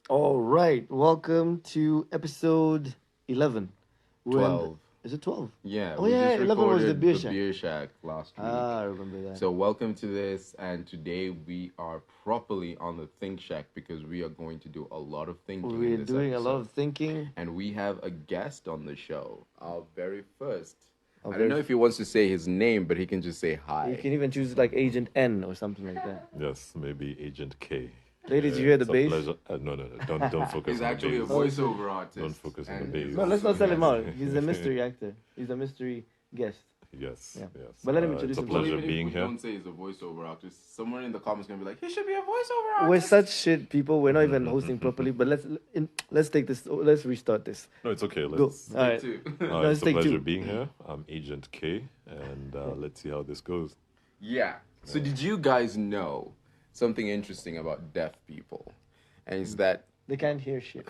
All right, welcome to episode 11. When 12. is it 12? Yeah, Oh we yeah, just 11 was the recorded beer the shack. Beer Shack last week. Ah, I remember that. So welcome to this, and today we are properly on the ThinkShack because we are going to do a lot of thinking We're in this doing a lot episode. of thinking. And we have a guest on the show, our very first. Our I don't very know if he wants to say his name, but he can just say You hi. can even choose like Agent N or something like that. Yes, maybe Agent K. Ladies, you hear the it's a bass? pleasure. No. Don't focus He's on actually a the bass. voiceover artist. Don't focus on the and bass. he's No, let's also not sell him out. has- He's a mystery actor. He's a mystery guest. Yes, Yeah. yes. But let him introduce it's a himself. pleasure Even if being we here. don't say he's a voiceover artist, someone in the comments gonna be like, he should be a voiceover artist. We're such shit people. We're not even hosting properly. But let's take this. Let's restart this. No, it's okay. Go. Let's. All right. Too. Let's It's a take pleasure two. being here. I'm Agent K, and let's see how this goes. Yeah. So did you guys know something interesting about deaf people? And it's that They can't hear shit.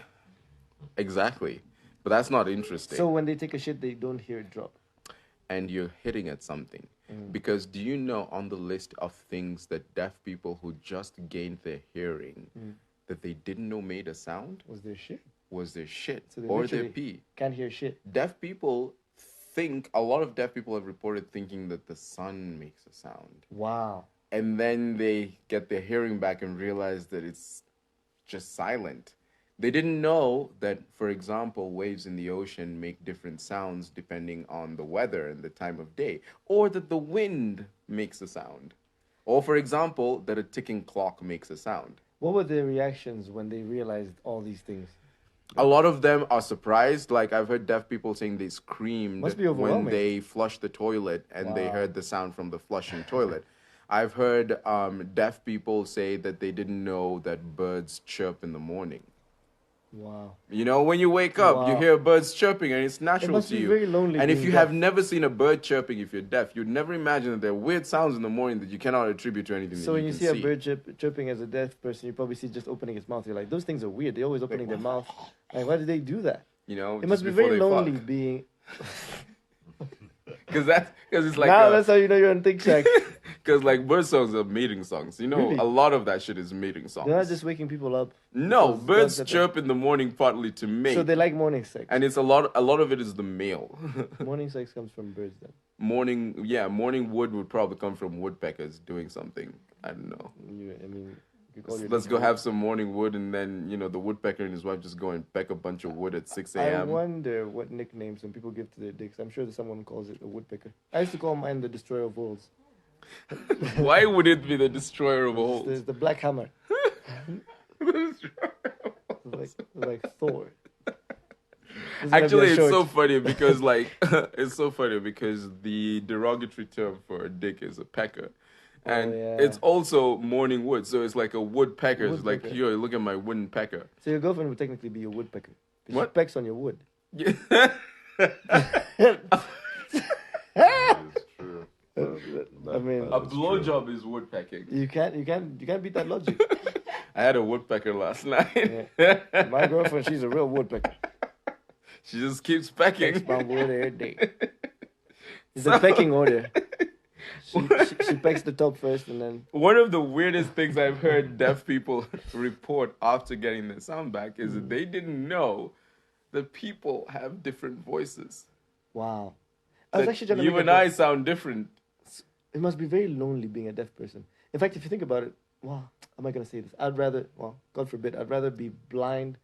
exactly. But that's not interesting. So when they take a shit, they don't hear it drop. And you're hitting at something. Because do you know on the list of things that deaf people who just gained their hearing that they didn't know made a sound Was there shit? was their shit So they or their literally pee. can't hear shit. Deaf people think, a lot of deaf people have reported thinking that the sun makes a sound. Wow. And then they get their hearing back and realize that it's just silent. They didn't know that, for example, waves in the ocean make different sounds depending on the weather and the time of day, or that the wind makes a sound, or, for example, that a ticking clock makes a sound. What were their reactions when they realized all these things? A lot of them are surprised. Like, I've heard deaf people saying they screamed Must be when overwhelming. they flushed the toilet and they Wow. heard the sound from the flushing toilet. I've heard deaf people say that they didn't know that birds chirp in the morning. Wow. You know, when you wake up, you Wow. hear birds chirping, and it's natural must to be you. very lonely And if being you deaf. have never seen a bird chirping, if you're deaf, you'd never imagine that there are weird sounds in the morning that you cannot attribute to anything. So that when you you can see a bird chirping as a deaf person, you probably see it just opening its mouth. You're like, those things are weird. They're always opening their mouth. Like, why did they do that? you know, It must be very lonely being. because it's like Now that's how you know you're on ThinkShack. because like bird songs are mating songs. You know, Really? a lot of that shit is mating songs. They're not just waking people up. No, because birds God said that. chirp in the morning partly to mate, So they like morning sex. and it's a lot of it is the male. Morning sex comes from birds then. morning wood would probably come from woodpeckers doing something. I don't know. You could call your Let's dick go wood. have some morning wood, and then the woodpecker and his wife just go and peck a bunch of wood at 6 I a.m. wonder what nicknames some people give to their dicks. I'm sure that someone calls it a woodpecker. I used to call mine the destroyer of worlds. Why would it be the destroyer of There's holes? the black hammer. It's like Thor. This might be Actually, a it's short. so funny because it's so funny because the derogatory term for a dick is a pecker. And yeah. it's also morning wood, so it's like a woodpecker. It's like, Woodpecker. yo, look at my wooden pecker. So your girlfriend would technically be a woodpecker. 'Cause What? She pecks on your wood. Yeah. It's true. I mean, A blowjob is woodpecking. you can't beat that logic. I had a woodpecker last night. My girlfriend, she's a real woodpecker. She just keeps Pecks pecking. my wood every day. It's a pecking order. She pecks the top first and then One of the weirdest things I've heard deaf people report after getting their sound back is that they didn't know that people have different voices. wow. I was That actually trying to you make and a I sound different. It must be very lonely being a deaf person. In fact, if you think about it, wow, am I gonna say this? I'd rather, well, God forbid, I'd rather be blind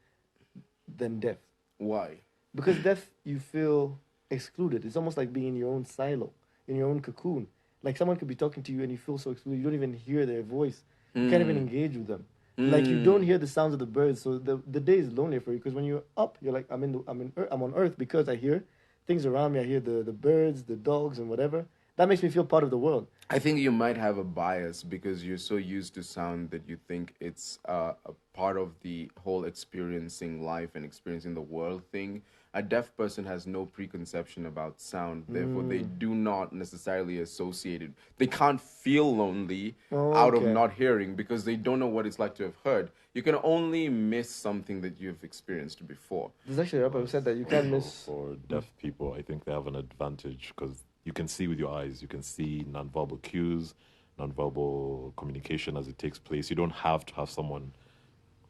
than deaf. Why? Because deaf, you feel excluded. It's almost like being in your own silo, in your own cocoon. Like someone could be talking to you and you feel so excluded. You don't even hear their voice. You can't even engage with them. Like you don't hear the sounds of the birds. So the day is lonelier for you because when you're up, you're like, I'm on Earth because I hear things around me. I hear the birds, the dogs, and whatever. That makes me feel part of the world. I think you might have a bias because you're so used to sound that you think it's a part of the whole experiencing life and experiencing the world thing. A deaf person has no preconception about sound, therefore they do not necessarily associate it. They can't feel lonely out of okay. not hearing because they don't know what it's like to have heard. You can only miss something that you've experienced before. There's actually a rapper who said that you can't miss. For deaf people, I think they have an advantage because you can see with your eyes. You can see nonverbal cues, nonverbal communication as it takes place. You don't have to have someone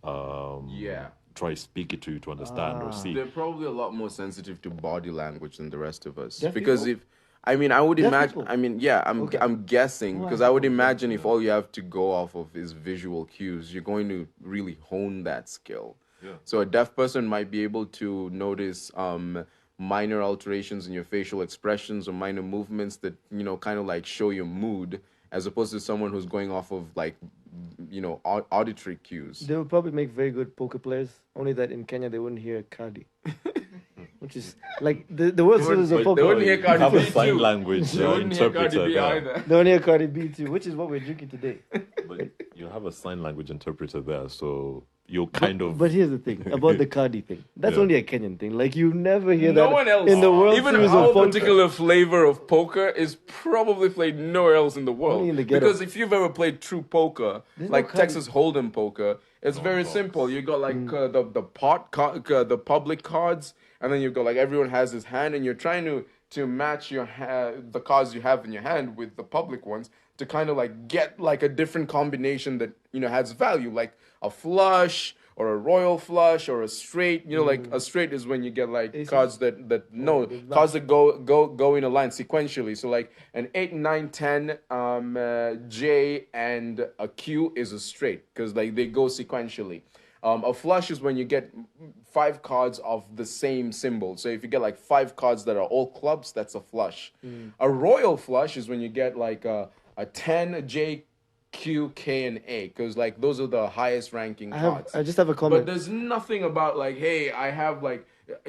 Yeah. try speak it to you to understand or see. They're probably a lot more sensitive to body language than the rest of us. Deaf Because people? I would Deaf imagine. people? I mean, yeah, Okay. I'm guessing Oh, I because I would thought it was deaf, imagine if all you have to go off of is visual cues, you're going to really hone that skill. Yeah. So a deaf person might be able to notice minor alterations in your facial expressions or minor movements that kind of like show your mood, as opposed to someone who's going off of like auditory cues. They would probably make very good poker players. Only that in Kenya they wouldn't hear Cardi, which is like the World Series of They poker. wouldn't hear You Cardi have a B sign too. language They wouldn't hear Cardi interpreter B there. either. They only hear Cardi B too, which is what we're drinking today. But you have a sign language interpreter there, so you're kind of. But here's the thing about the Cardi thing. That's Yeah. only a Kenyan thing. Like you never hear No that one else. in the World Even Series our of poker. particular flavor of poker is probably played nowhere else in the world. Only in the ghetto. Because if you've ever played true poker, There's no like Cardi. Texas Hold'em poker, it's very simple. You got like the public cards, and then you've got like everyone has his hand, and you're trying to match the cards you have in your hand with the public ones to kind of like get like a different combination that has value, like a flush or a royal flush or a straight. Like a straight is when you get like Aces? cards that there's cards that go in a line sequentially. So like an 8, 9, 10, J and a Q is a straight because like they go sequentially. A flush is when you get 5 cards of the same symbol. So if you get like 5 cards that are all clubs, that's a flush. A royal flush is when you get like a 10, a J, Q, K, and A, because like those are the highest ranking cards. I just have a But comment. there's nothing about like, hey, I have like,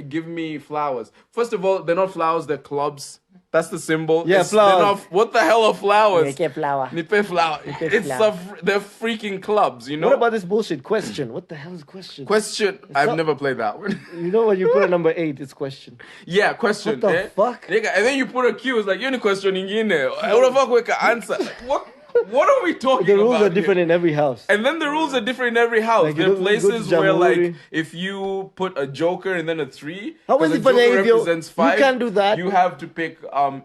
give me flowers. First of all, they're not flowers, they're clubs. That's the symbol. Yeah, They're flowers. not, what the hell are flowers? flower. Nipe flower. They're freaking clubs, you know? What about this bullshit question? What the hell is question? Question? I've not- never played that one. You know when you put a number 8, it's question. Yeah, question. What the fuck? Nigga, and then you put a Q, it's like, you're in question in there. What the fuck we can answer? Like, what are we talking The about? rules are here? different in every house. And then the rules are different in every house. Like, you There are don't go to places where, like, Jamhuri. if you put a joker and then a 3, How 'cause is a it funny joker if you- represents you 5, can't do that. You have to pick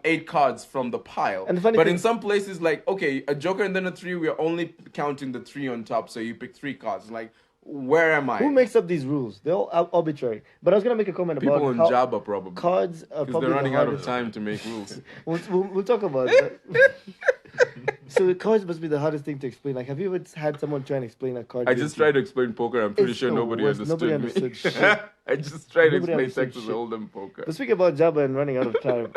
8 cards from the pile. And the funny but thing- in some places, like, okay, a joker and then a 3, we are only counting the 3 on top, so you pick 3 cards. Like, where am I? Who makes up these rules? They're all arbitrary. But I was gonna make a comment People about in how Java probably. cards are Because probably they're running the out of hardest. time to make rules. We'll talk about that. So the cards must be the hardest thing to explain. Like, have you ever had someone try and explain a card? I game just to you? tried to explain poker. I'm pretty It's sure the nobody worst. understood Nobody me. understood shit. I just tried to Nobody explain understood Texas shit. Hold'em poker. But speaking about Jabba and running out of time,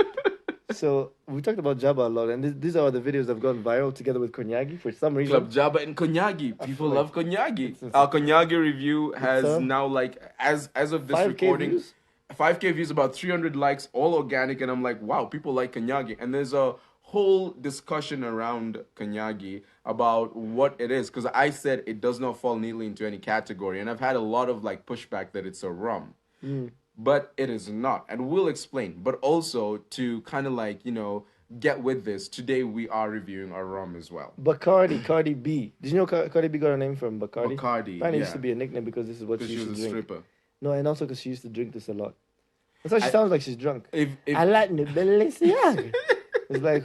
so we talked about Jabba a lot, and these are the videos that have gone viral together with Konyagi for some reason. Club Jabba and Konyagi. People like love Konyagi. it's- Our Konyagi review has a- now like as of this 5K recording, views? 5K views, about 300 likes, all organic, and I'm like, wow, people like Konyagi. And there's a whole discussion around Konyagi about what it is, because I said it does not fall neatly into any category, and I've had a lot of like pushback that it's a rum. But it is not, and we'll explain. But also to kind of like get with this, today we are reviewing our rum as well. Bacardi, Cardi B. Did you know Cardi B got her name from Bacardi? Bacardi, Apparently it used yeah. to be a nickname because this is what Because she she used was to a drink. stripper. No, and also because she used to drink this a lot. That's why she sounds like she's drunk. If I like the Balenciaga. It's like,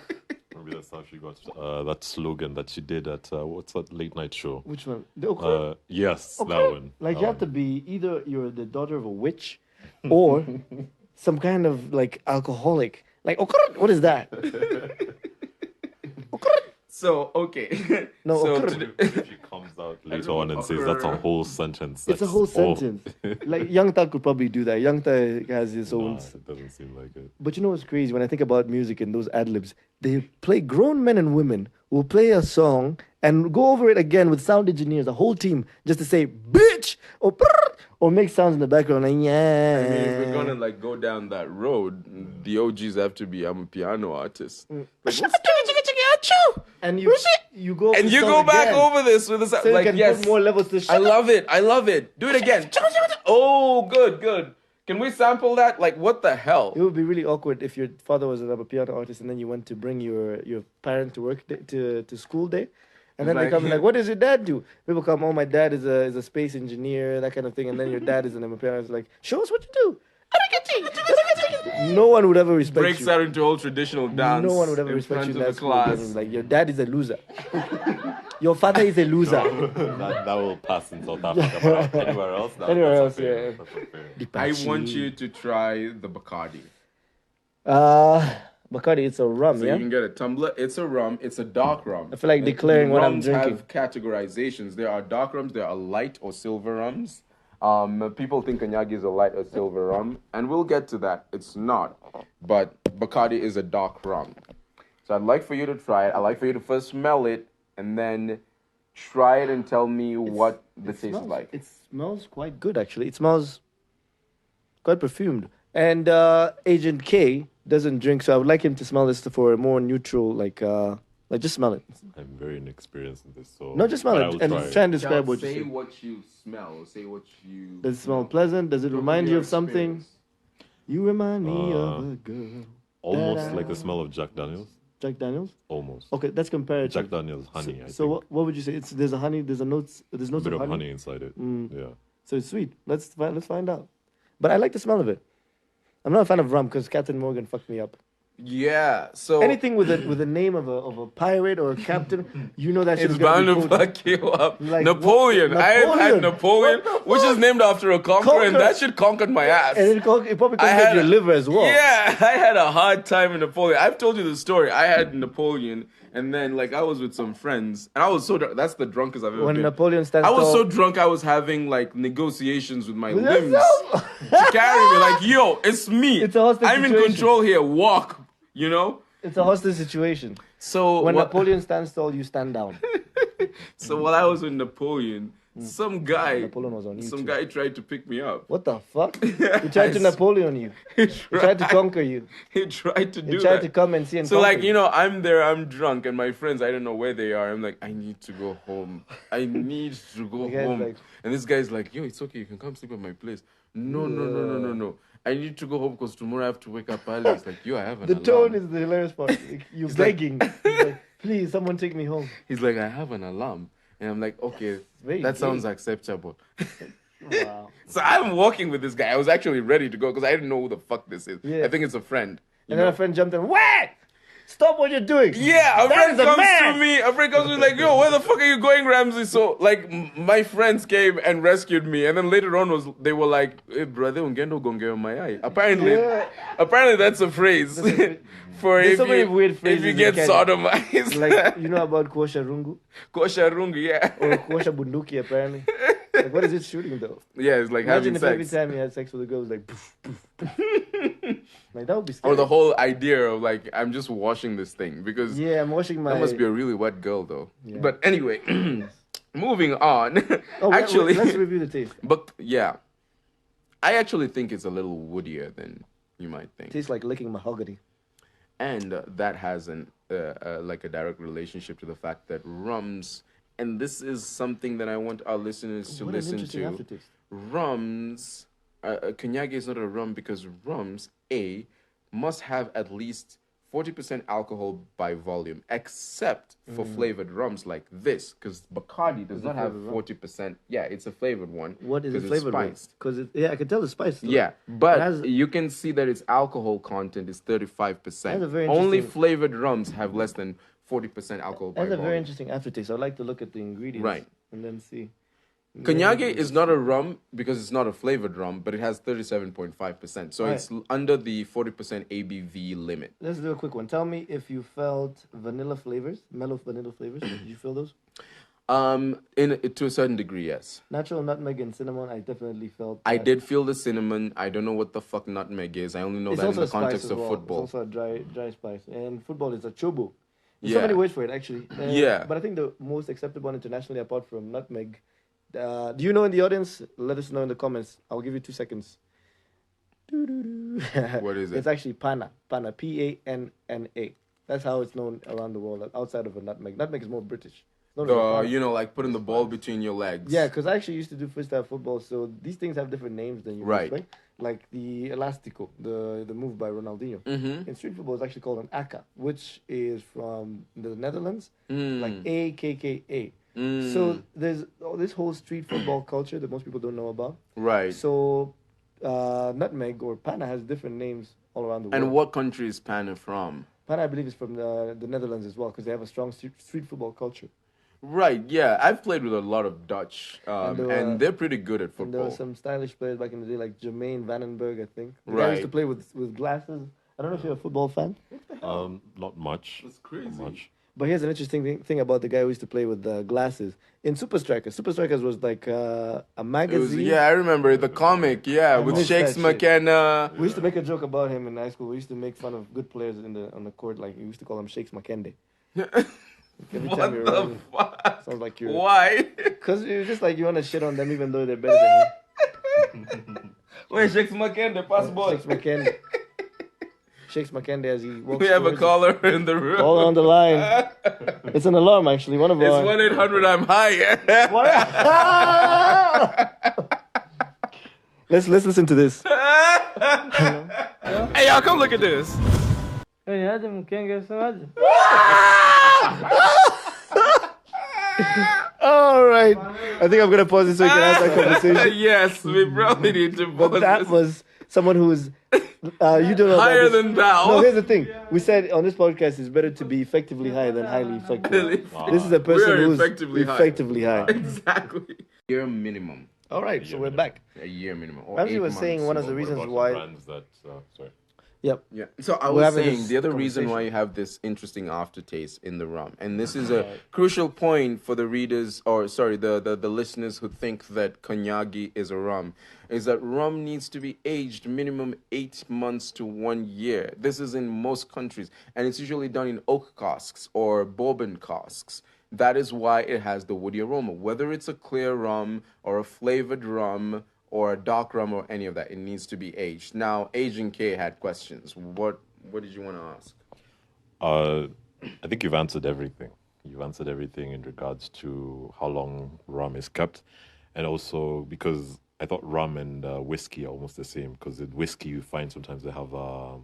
Maybe that's how she got that slogan that she did at what's that late night show? which one? The Okra? Yes, that Okra? one. Like That you have to one. be either you're the daughter of a witch or some kind of like alcoholic. Like, okra, what is that? Okra. so, okay. No, so occur. today- If she comes out later don't on and says that's a occur. whole sentence. It's a that's whole all- sentence. Like Young Thug could probably do that. Young Thug has his Nah, own. it doesn't seem like it. But you know what's crazy? When I think about music and those ad libs, they play grown men and women will play a song and go over it again with sound engineers, a whole team, just to say "bitch" or "brrr," or make sounds in the background like yeah. I mean, if we're gonna like go down that road, the OGs have to be. I'm a piano artist. Like, what's- and you go and over you the go song back again, over this with the sound. so you Like can yes, put more levels to. I love it. I love it. Do it again. Oh, good, good. Can we sample that? Like, what the hell? It would be really awkward if your father was a piano artist and then you went to bring your parent to work day, to school day, and then they Like- come like, "What does your dad do?" People come, "Oh, my dad is a space engineer, that kind of thing," and then your dad is an piano artist. Like, "Show us what you do." No one would ever respect breaks you. out into all traditional dance. No one would ever in respect front you in of that the school. class. Again. Like, your dad is a loser. Your father is a loser. that will pass in South Africa, but anywhere else, Anywhere that's else, unfair. yeah. That's unfair. I Dipachi. want you to try the Bacardi. Bacardi, it's a rum, So yeah? you can get a tumbler. It's a rum. It's a dark rum. I feel like declaring what I'm Rums drinking. have categorizations. There are dark rums. There are light or silver rums. People think Kanyagi is a light or silver rum, and we'll get to that. It's not, but Bacardi is a dark rum. So I'd like for you to try it. I'd like for you to first smell it, and then try it and tell me what the taste is like. It smells quite good, actually. It smells quite perfumed. And Agent K doesn't drink, so I would like him to smell this for a more neutral, like just smell it. I'm very inexperienced in this, so No, just smell but I it will and try it. try and describe what Say you see. what you smell. Say what you. Does it smell pleasant? Does it remind you your of something? experience. You remind me of a girl. Almost like the smell of Jack Daniels. Jack Daniels? Almost. Okay, that's comparative. Jack Daniels honey. I So think. what would you say? There's a honey. There's notes A bit of of honey. honey inside it. Yeah. So it's sweet. Let's find out. But I like the smell of it. I'm not a fan of rum because Captain Morgan fucked me up. Yeah. So Anything with a name of a pirate or a captain, you know that shit it's is gonna bound be to cool. fuck you up. Like, Napoleon. what? I have had Napoleon, What the which is fuck? named after a conqueror, and Conquer- that shit conquered my ass. And it probably I conquered had your liver as well. Yeah, I had a hard time in Napoleon. I've told you the story. I had Napoleon, and then like I was with some friends, and I was so drunk. That's the drunkest I've ever When been. Napoleon stands I was so tall- drunk. I was having like negotiations with my With limbs yourself? to carry me. Like, yo, it's me. It's a hostage I'm in situation. control here. Walk. You know. It's a hostage situation. So When what- Napoleon stands tall, you stand down. So while I was with Napoleon, some guy, Napoleon was on some YouTube. guy tried to pick me up. What the fuck? He tried to Napoleon you. He He tried to conquer you. He tried to He do tried that. to come and see and So conquer like, you know, I'm there, I'm drunk, and my friends, I don't know where they are. I'm like, I need to go home. I need to go The guy's home. like- And this guy's like, yo, it's okay, you can come sleep at my place. No. I need to go home because tomorrow I have to wake up early. It's like, yo, I have an The alarm. tone is the hilarious part. Like, you're like- begging. He's like, please, someone take me home. He's like, I have an alarm. And I'm like, okay, very that gay. sounds acceptable. Wow. So I'm walking with this guy. I was actually ready to go because I didn't know who the fuck this is. Yeah. I think it's a friend. You And then know? a friend jumped in. Wait! Stop what you're doing. Yeah, a That friend is a comes man. to me. A friend comes to me like, yo, where the fuck are you going, Ramsey? So like, my friends came and rescued me, and then later on they were like, hey, brother, ungendo gongeo my eye. Apparently that's a phrase for There's if so many you weird if phrases you in get Kenya. sodomized. Like, you know about Kosha Rungu? Kosha rungu, yeah, Or Kosha Bunduki, apparently. Like, what is it shooting, though? yeah, it's like Imagine having if every sex. time you had sex with a girl, it was like, poof, poof, poof. Like, that would be scary. Or the whole idea of like, I'm just washing this thing because Yeah, I'm washing my... that must be a really wet girl though. Yeah. But anyway, moving on. Oh, wait, Actually, let's review the taste. but yeah, I actually think it's a little woodier than you might think, Tastes like licking mahogany. and that has like a direct relationship to the fact that rums, and this is something that I want our listeners to What an listen interesting to. aftertaste. Rums, Kanyagi is not a rum because rums must have at least 40% alcohol by volume, except for flavored rums like this, because Bacardi does not have flavored rum. 40%. Yeah, it's a flavored one. What is it 'cause it's flavored with? spiced. Because I can tell the spice. though. Yeah, but It has- you can see that its alcohol content is 35%. That's a very Only interesting- flavored rums have less than 40% alcohol by That's a very volume. interesting aftertaste. I'd like to look at the ingredients. Right. And then see. Kanyage is not a rum because it's not a flavored rum, but it has 37.5%. So Right. it's under the 40% ABV limit. Let's do a quick one. Tell me if you felt vanilla flavors, mellow vanilla flavors. Did you feel those? To a certain degree, yes. Natural nutmeg and cinnamon, I definitely felt. I that. did feel the cinnamon. I don't know what the fuck nutmeg is. I only know It's that in also the a spice context as of well. football. It's also a dry spice. And football is a chobu. There's Yeah. so many words for it, actually. Yeah. But I think the most accepted one internationally, apart from nutmeg. Do you know in the audience? Let us know in the comments. I'll give you 2 seconds. What is it? It's actually pana. Pana. Panna. That's how it's known around the world, outside of a nutmeg. Nutmeg is more British. Not really pana. You know, like putting the ball between your legs. Yeah, because I actually used to do freestyle football, so these things have different names than you Right. expect. Like the elastico, the move by Ronaldinho. Mm-hmm. In street football, it's actually called an aka, which is from the Netherlands, Mm. like AKKA. Mm. So there's this whole street football culture that most people don't know about. Right. So nutmeg or panna has different names all around the world. And what country is Pana from? Pana, I believe, is from the Netherlands as well because they have a strong street football culture. Right, yeah. I've played with a lot of Dutch, and they're pretty good at And there were football. some stylish players back in the day, like Jermaine Vandenberg, I think. The guy Right. used to play with glasses. I don't know if you're a football fan. Not much. That's crazy. Not much. But here's an interesting thing about the guy who used to play with glasses. In Super Strikers, Super Strikers was like a It was, magazine. yeah, I remember the comic, yeah, I with missed Shakes that shit. McKenna. We used to make a joke about him in high school. We used to make fun of good players on the court. Like we used to call him Shakes McKenzie. Every What time you're the running, fuck? sounds like you're. Why? Because you're just like you want to shit on them even though they're better than you. Wait, Shakes McKenna, pass ball. Shakes McKenzie. Shakes McKenzie as he walks. We have a towards caller in the room. you. All on the line. It's an alarm actually. One of It's our. 1-800 I'm high. Let's listen to this. Hey, y'all, come look at this. All right. I think I'm gonna pause this so we can have that conversation. Yes, we probably need to But pause that this. was someone who's you don't know about Higher this. than thou. No, here's the thing. We said on this podcast it's better to be effectively high than highly effective. This is a person We're who's effectively high. effectively high. Exactly. Year minimum. All right, so we're back. A year minimum. Or Ramsey 8 was saying months. one of the What reasons about why. brands that, sorry. Yep. Yeah. So I We're was having saying this the other reason why conversation. you have this interesting aftertaste in the rum, and this is a crucial point for the readers, or sorry, the listeners who think that Konyagi is a rum, is that rum needs to be aged minimum 8 months to 1 year. This is in most countries, and it's usually done in oak casks or bourbon casks. That is why it has the woody aroma. Whether it's a clear rum or a flavored rum or a dark rum or any of that, it needs to be aged. Now, Agent K had questions. What did you want to ask? I think you've answered everything. You've answered everything in regards to how long rum is kept. And also because I thought rum and whiskey are almost the same. Because in whiskey, you find sometimes they have a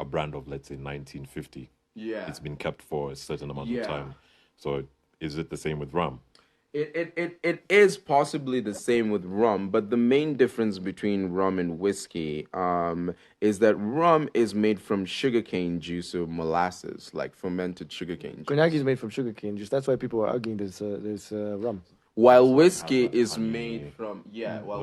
brand of, let's say, 1950. Yeah. It's been kept for a certain amount Yeah. of time. So is it the same with rum? It is possibly the same with rum, but the main difference between rum and whiskey is that rum is made from sugarcane juice or molasses, like fermented sugarcane juice. Konyaki is made from sugarcane juice. That's why people are arguing there's rum. While whiskey is honey. made from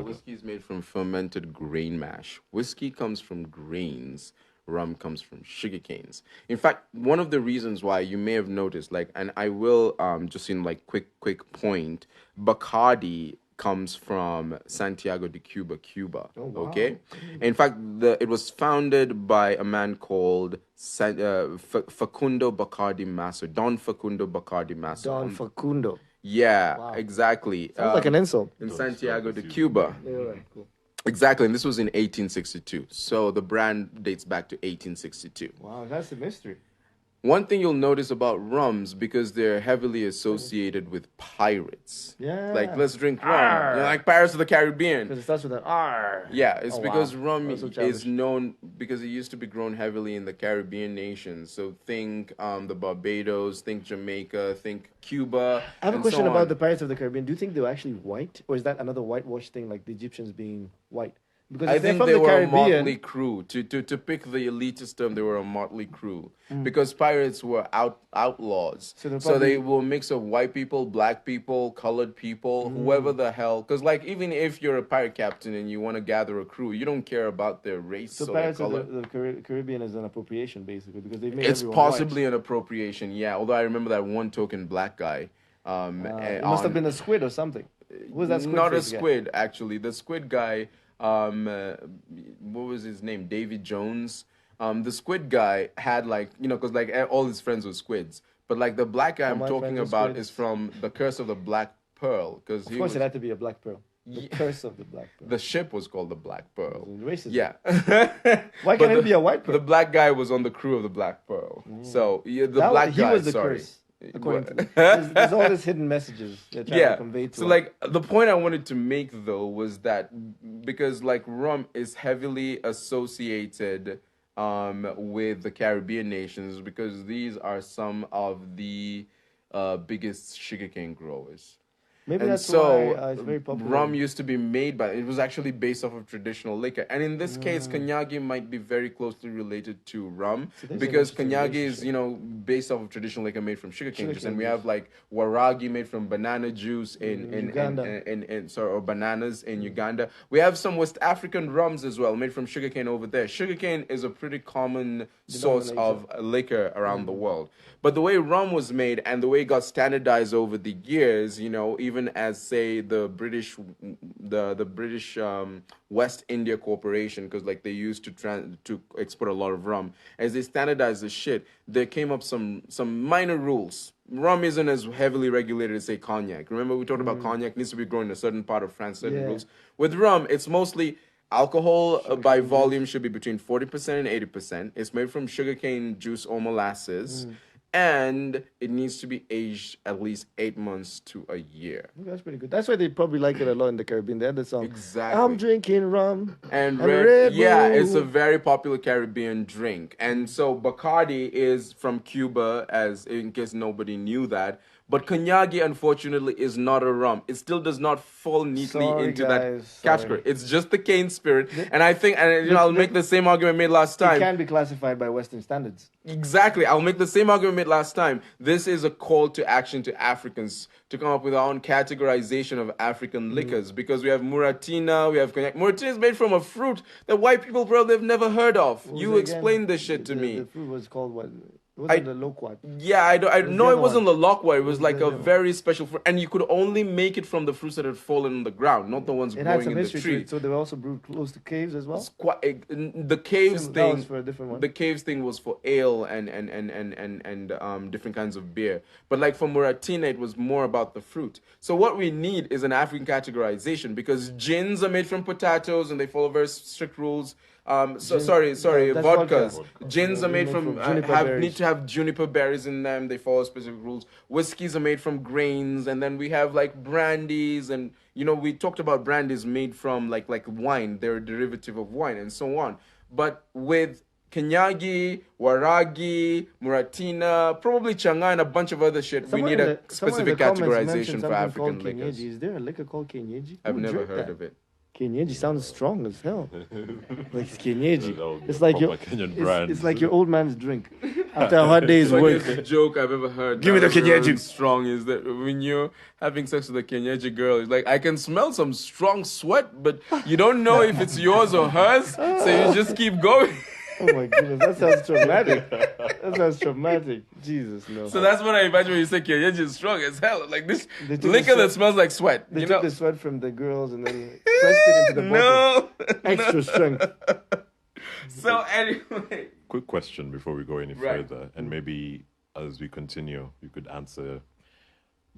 whiskey is made from fermented grain mash. Whiskey comes from grains. Rum comes from sugar canes. In fact, one of the reasons why you may have noticed, like, and I will just in like quick point, Bacardi comes from Santiago de Cuba, Cuba. Oh, wow. Okay, in fact, it was founded by a man called Facundo Bacardi Masso, Don Facundo Bacardi Masso. Don Facundo. Yeah, Wow. exactly. Sounds like an insult. In Santiago de Cuba. Yeah, right, cool. Exactly, and this was in 1862. So the brand dates back to 1862. Wow, that's a mystery. One thing you'll notice about rums, because they're heavily associated with pirates. Yeah. Like, let's drink rum. Arr. You know, like Pirates of the Caribbean. Because it starts with an R. Yeah, it's Oh, because wow. rum That's so is childish. known because it used to be grown heavily in the Caribbean nations. So think the Barbados, think Jamaica, think Cuba. I have a and question so about on. the Pirates of the Caribbean. Do you think they were actually white? Or is that another whitewash thing, like the Egyptians being white? Because I if they're think from they the were a Caribbean, motley crew. To pick the elitist term, they were a motley crew Mm. because pirates were outlaws. So they're So they probably- will mix of white people, black people, colored people, Mm. whoever the hell. Because like even if you're a pirate captain and you want to gather a crew, you don't care about their race so or their Pirates of color. the Caribbean is an appropriation, basically, because they've made It's everyone possibly an appropriation, yeah. Although I remember that one token black guy. white. It must have been a squid or something. Who was that squid? Not a face guy? squid, actually. The squid guy, what was his name? David Jones. The squid guy had because like all his friends were squids. But like the black guy All I'm my talking friends are about squids. is from The Curse of the Black Pearl. Because Of course, it had to be a black pearl. The Yeah. curse of the black pearl. the ship was called the Black Pearl. Racist. Yeah. Why But can't it be a white pearl? The black guy was on the crew of the Black Pearl. So yeah, the That- black he guy, was the sorry. curse. According to there's all these hidden messages they're trying to convey to So us. like the point I wanted to make though was that because like rum is heavily associated with the Caribbean nations because these are some of the biggest sugarcane growers. Maybe And that's so why it's very popular. rum used to be made by, it was actually based off of traditional liquor. And in this case, Mm. kanyagi might be very closely related to rum, So there's an because interesting kanyagi is, relationship. you know, based off of traditional liquor made from sugarcane juice. Sugarcane And we juice. have like waragi made from banana juice Uganda. or bananas in Uganda. We have some West African rums as well, made from sugarcane over there. Sugarcane is a pretty common source of liquor around the world. But the way rum was made and the way it got standardized over the years, you know, even as say the British West India Corporation, because like they used to export a lot of rum, as they standardized the shit, there came up some minor rules. Rum isn't as heavily regulated as say cognac. Remember we talked about cognac needs to be grown in a certain part of France, certain rules. With rum, it's mostly alcohol by volume should be between 40% and 80%. It's made from sugarcane juice or molasses. And it needs to be aged at least 8 months to a year. That's pretty good. That's why they probably like it a lot in the Caribbean. They had the song. Exactly. I'm drinking rum and Red yeah, Bull. it's a very popular Caribbean drink. And so Bacardi is from Cuba, as in case nobody knew that. But Kanyagi, unfortunately, is not a rum. It still does not fall neatly into that category. It's just the cane spirit. And I think, and you know, I'll make the same argument made last time. It can be classified by Western standards. Exactly. I'll make the same argument made last time. This is a call to action to Africans to come up with our own categorization of African liquors, because we have Muratina, we have Cognac. Muratina is made from a fruit that white people probably have never heard of. You explain this shit to me. The fruit was called what? It wasn't the loquat. Yeah, I know it wasn't the loquat. It was like a very special fruit, and you could only make it from the fruits that had fallen on the ground, not the ones growing in the tree. So they were also brewed close to caves as well. The caves thing. That was for a different one. The caves thing was for ale and different kinds of beer. But like for Muratina, it was more about the fruit. So what we need is an African categorization, because gins are made from potatoes and they follow very strict rules. Vodkas. Gins are made from need to have juniper berries in them. They follow specific rules. Whiskeys are made from grains, and then we have like brandies, and you know we talked about brandies made from like wine. They're a derivative of wine, and so on. But with Kenyagi, Waragi, Muratina, probably Changa, and a bunch of other shit, we need a specific categorization for African liquors. Is there a liquor called Kenyeji? I've never heard of it. Kenyeji sounds strong as hell. Like it's Kenyeji. It's like your old man's drink after a hard day's work. The joke I've ever heard. Give me the Kenyeji. Strong is that when you're having sex with a Kenyeji girl, it's like I can smell some strong sweat, but you don't know if it's yours or hers, so you just keep going. Oh my goodness, that sounds traumatic. That sounds traumatic. Jesus, no. So that's what I imagine when you say Kenyeji is strong as hell. Like this liquor that smells like sweat. They took the sweat from the girls and then pressed it into the bottle. Extra strength. So anyway. Quick question before we go any further. And maybe as we continue, you could answer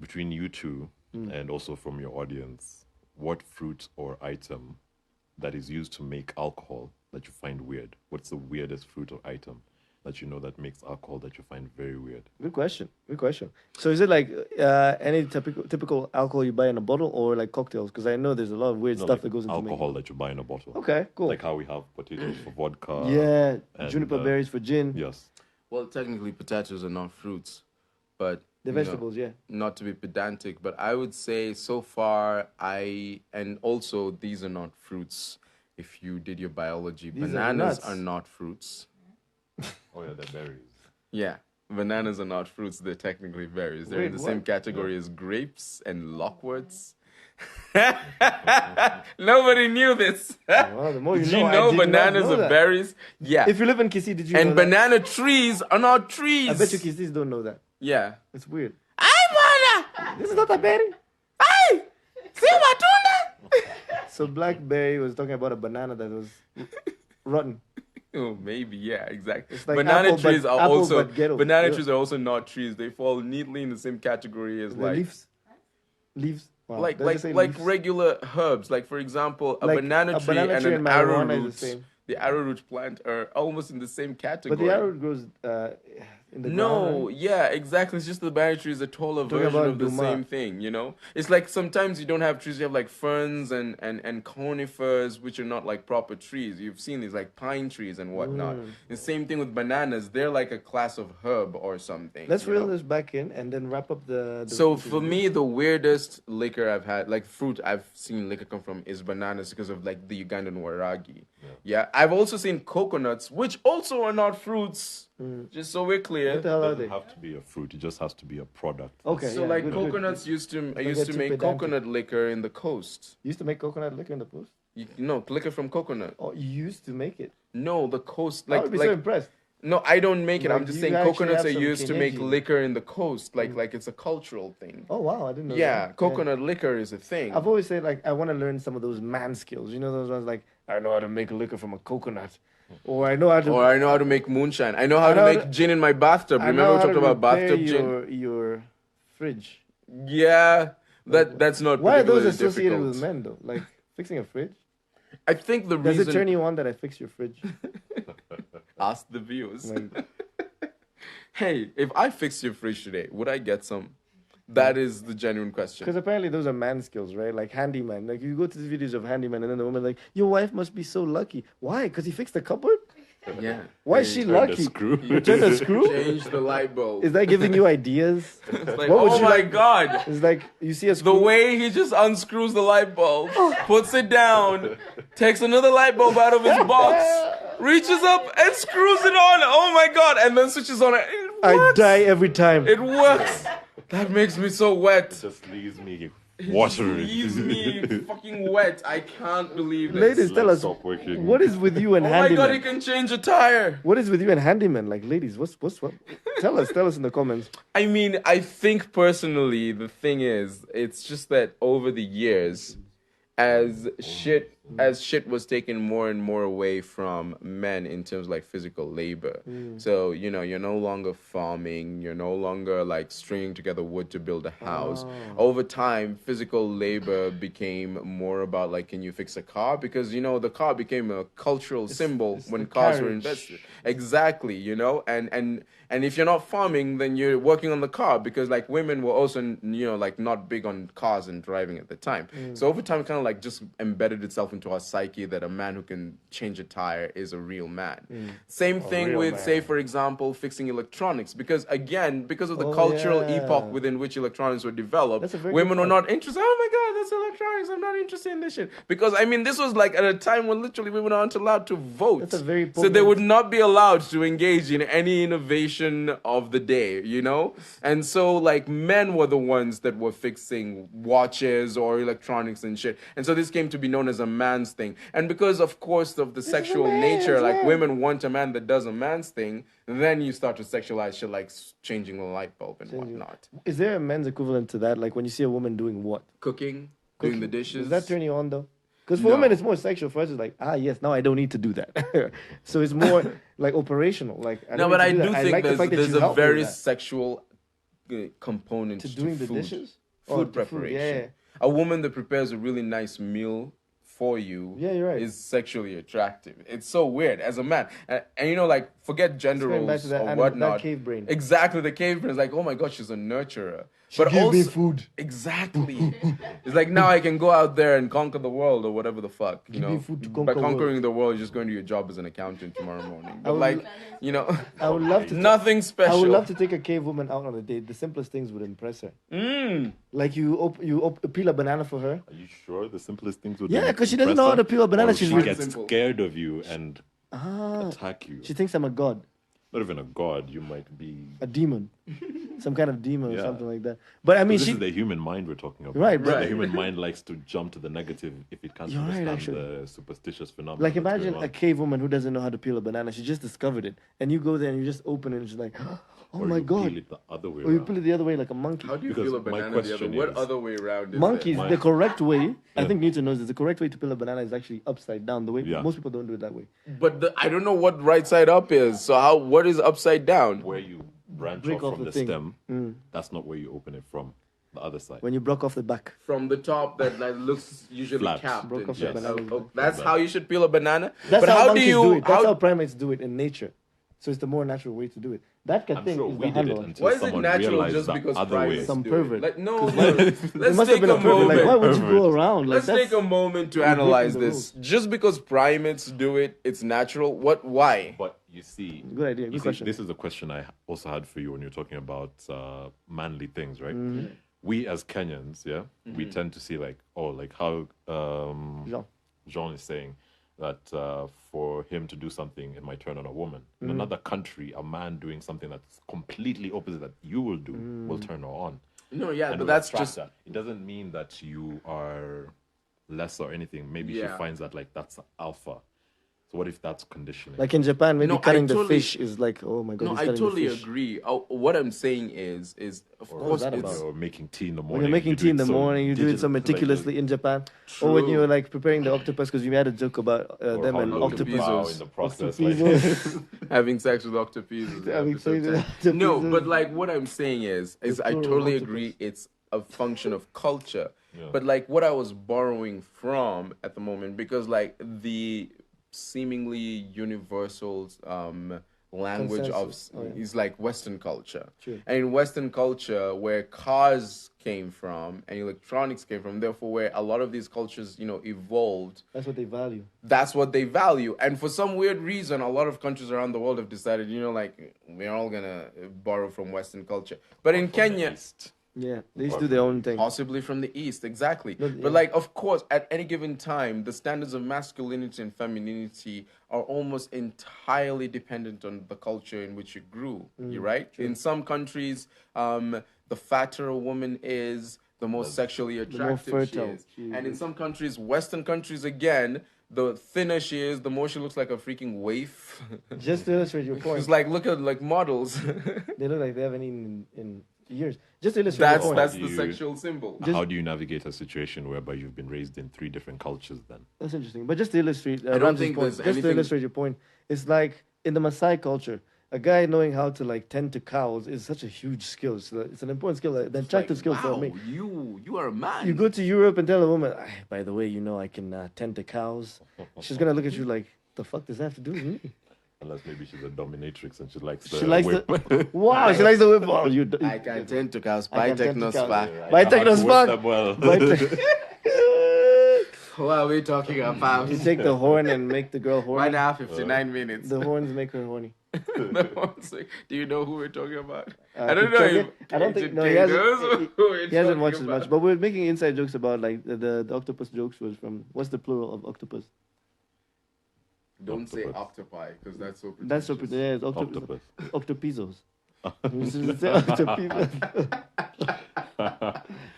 between you two and also from your audience, what fruit or item that is used to make alcohol that you find weird? What's the weirdest fruit or item that you know that makes alcohol that you find very weird? Good question. So is it like any typical alcohol you buy in a bottle, or like cocktails? Because I know there's a lot of weird stuff that goes into alcohol that you buy in a bottle. Okay, cool. Like how we have potatoes for vodka. Yeah, and, juniper berries for gin. Yes. Well, technically potatoes are not fruits, but the vegetables, not to be pedantic, but I would say so far and also these are not fruits. If you did your biology, bananas are not fruits. Oh yeah, they're berries. Yeah, bananas are not fruits. They're technically berries. They're in the same category as grapes and lockworts. Nobody knew this. Well, the more did you know bananas are berries? Yeah. If you live in Kisii, did you know and banana trees are not trees. I bet you Kisiis don't know that. Yeah. It's weird. Ay, mana! This is not a berry. Ay! See matunda! So Blackberry was talking about a banana that was rotten. Oh, maybe, yeah, exactly. Like banana trees are also not trees. They fall neatly in the same category as leaves. Wow. Like regular herbs. Like for example, a banana tree and an arrowroot. The arrowroot plant are almost in the same category. But the arrowroot grows in the No, ground, right? yeah, exactly. It's just the banana tree is a taller Talking version about of the Duma. same thing, you know? It's like sometimes you don't have trees, you have like ferns and conifers, which are not like proper trees. You've seen these like pine trees and whatnot. The same thing with bananas. They're like a class of herb or something. Let's you reel know? this back in and then wrap up the So fruit for review. me, the weirdest liquor I've had, like fruit I've seen liquor come from, is bananas because of like the Ugandan waragi. Yeah, I've also seen coconuts, which also are not fruits. Just so we're clear. What the hell It are doesn't they? have to be a fruit. It just has to be a product. Okay, So yeah, like good, coconuts good. used to Don't used get to too make pedantic. coconut liquor in the coast. You used to make coconut liquor in the post? Liquor from coconut. Oh, you used to make it. No, the coast I would be so impressed. no, I don't make it. Like, I'm just you saying actually coconuts have are some used to make kineji. liquor in the coast, like it's a cultural thing. Oh wow, I didn't know Yeah, that. coconut liquor is a thing. I've always said like I want to learn some of those man skills. You know those ones like I know how to make liquor from a coconut, or I know how to. Or I know how to make moonshine. I know how I to know make how to- gin in my bathtub. I Remember know we how talked to about repair bathtub gin? your fridge. Yeah, that's not Why are those particularly associated difficult. with men though? Like fixing a fridge? I think the Does reason it turn you on that I fix your fridge? ask the viewers. Like, Hey, if I fix your fridge today, would I get some? That is the genuine question. because apparently those are man skills, right? Like handyman. Like you go to the videos of handyman, and then the woman like, your wife must be so lucky. Why? Because he fixed the cupboard. Yeah. Why is she Turned a lucky? screw. You turned a screw. Change the light bulb. Is that giving you ideas? It's like, What would oh you my like- god. It's like you see a The screw. way he just unscrews the light bulb, puts it down, takes another light bulb out of his box, reaches up and screws it on. Oh my god. And then switches on it. It I works. die every time. It works. That makes me so wet. Just leaves me It watery. leaves me fucking wet. I can't believe this. Ladies, tell us Stop working. what is with you and Oh my god, he handyman. can change a tire. What is with you and handyman? Like, ladies, what's what? Tell us in the comments. I mean, I think personally, the thing is, it's just that over the years, as shit was taken more and more away from men in terms of like physical labor. So, you know, you're no longer farming, you're no longer like stringing together wood to build a house. Over time, physical labor became more about like, can you fix a car? Because, you know, the car became a cultural symbol it's when the cars were carriage. invested. Exactly, you know, and if you're not farming, then you're working on the car because like women were also, you know, like not big on cars and driving at the time. So over time, it kind of like just embedded itself into our psyche that a man who can change a tire is a real man. Same thing real with, man. say, for example, fixing electronics because again, because of the Oh, cultural yeah. epoch within which electronics were developed, That's a very women good were not interested. Oh my god, that's electronics. I'm not interested in this shit. Because I mean, this was like at a time when literally women aren't allowed to vote. That's a very So they potent- would not be allowed to engage in any innovation of the day, you know? And so like men were the ones that were fixing watches or electronics and shit. And so this came to be known as a man's thing. And because of course of the sexual nature, like women want a man that does a man's thing, then you start to sexualize shit like changing the light bulb and whatnot. Is there a men's equivalent to that? Like when you see a woman doing what? Cooking, doing the dishes. Does that turn you on though? Because for No. women it's more sexual. For us it's like, yes, now I don't need to do that. So it's more like operational. Like No, don't but need I to do that. think like the fact that there's you a help me with very that. sexual component to doing the food. dishes. Food Oh, to preparation. yeah. A woman that prepares a really nice meal for you Yeah, you're right. is sexually attractive. It's so weird as a man. And you know, like, forget gender Going back roles to that or animal- whatnot. that cave brain. Exactly, the cave brain is like, oh my god, she's a nurturer. She but gave also, me food. Exactly. It's like now I can go out there and conquer the world or whatever the fuck. You Give me know, food to by conquer conquering the world, you're just going to your job as an accountant tomorrow morning. But would like, you know, I would love to. nothing special. I would love to take a cave woman out on a date. The simplest things would impress her. Like you peel a banana for her. Are you sure the simplest things would Yeah, be 'cause she doesn't impress know how her? to peel a banana. Or She's she really gets simple. scared of you and attack you. She thinks I'm a god, Not even a god. You might be. a demon, some kind of demon or Yeah. something like that. But I mean, This she is the human mind we're talking about. Right, The right. human mind likes to jump to the negative if it can't You're right, understand actually. the superstitious phenomenon. like that's imagine going a on. cave woman who doesn't know how to peel a banana. She just discovered it, and you go there and you just open it, and she's like, "Oh Or my you god!" peel it the other way Or you around. peel it the other way like a monkey. How do you Because feel a my banana the other? question What is- other way around is Monkeys, My- the correct way, I Yeah. think Newton knows this. The correct way to peel a banana is actually upside down. The way Yeah. most people don't do it that way. But I don't know what right side up is. So what is upside down? Where you branch Break off off from the the, thing. stem, that's not where you open it from. The other side. When you broke off the back. From the top that like looks usually Flat. capped. Broke and off the shit. banana. That's how you should peel a banana. That's but how how do monkeys you? do it. That's how, how primates do it in nature. So it's the more natural way to do it. That I'm thing sure is we the did it handle. until Why is it someone natural realized just the because other way. primates Some do pervert. it? Like, no, 'Cause no. It Let's must have take been a a pervert. Like, why moment. would you go Pervert. around? Like, Let's that's, take a moment to you're breaking analyze the this. rules. Just because primates do it, it's natural. What? Why? But you see, Good idea. Good question. this is a question I also had for you when you're talking about manly things, right? Mm-hmm. We as Kenyans, yeah, we tend to see like, oh, like how Jean. Jean is saying that for him to do something, it might turn on a woman. In another country, a man doing something that's completely opposite that you will do will turn her on. No, yeah, And but will that's attract just that. It doesn't mean that you are less or anything. Maybe she Yeah. finds that like that's alpha. So what if that's conditioning? Like in Japan, maybe No, I cutting the totally- fish is like, oh my god, no. he's I cutting totally the fish. agree. What I'm saying is of Or course that when about? it's you're making tea in the When morning. you're making you do tea in it the so morning, you do it so like, meticulously in Japan. Or when you were like preparing the octopus, because we had a joke about or them how and low you bow octopuses. in the process. Like, Octopuses. having sex with octopuses. Having sex with No, octopuses. but like what I'm saying is The I plural of totally octopus. agree. It's a function of culture. Yeah. But like what I was borrowing from at the moment, because like the seemingly universal language Consensus. is like Western culture. True. And in Western culture, where cars came from and electronics came from, therefore where a lot of these cultures, evolved, That's what they value. that's what they value. And for some weird reason, a lot of countries around the world have decided, like, we're all gonna borrow from Western culture. But in from the Kenya, East. Yeah, they used to do their own thing. possibly from the East, exactly. No, But yeah. like, of course, at any given time, the standards of masculinity and femininity are almost entirely dependent on the culture in which you grew. You're right. In some countries, the fatter a woman is, the more sexually attractive fertile she is. she And in is. some countries, Western countries again, the thinner she is, the more she looks like a freaking waif. Just to illustrate your point, It's like, look at like models. they look like they haven't eaten in years. Just to illustrate your point. That's the You- sexual symbol. How do you navigate a situation whereby you've been raised in 3 different cultures then? That's interesting. But just to illustrate don't Ramsey's think point, there's just to anything- illustrate your point, it's like in the Maasai culture, a guy knowing how to like tend to cows is such a huge skill. It's an important skill, the attractive skill for me. You are a man. You go to Europe and tell a woman, "Ah, by the way, I can tend to cows." She's gonna look at you like, "The fuck does that have to do with me?" Unless maybe she's a dominatrix and she likes the She likes whip. the wow. She likes the whip. Oh, you. I can tend to cows I by can tend to techno cows. spa. By I know how to techno whip spa. them well. By te- What are we talking about? You take the horn and make the girl horny. 1 hour, 59 minutes. The horns make her horny. The horns, like, do you know who we're talking about? Uh, I don't know. Kipchoge? If I don't think. Agent No, K he knows hasn't. who we're He hasn't talking watched as about. much. But we're making inside jokes about like the octopus jokes was from what's the plural of octopus? Don't say Octopus. octopi because that's so. That's so pretentious. yeah, it's octopus. Octopus. Octopizos. You should say octopizos.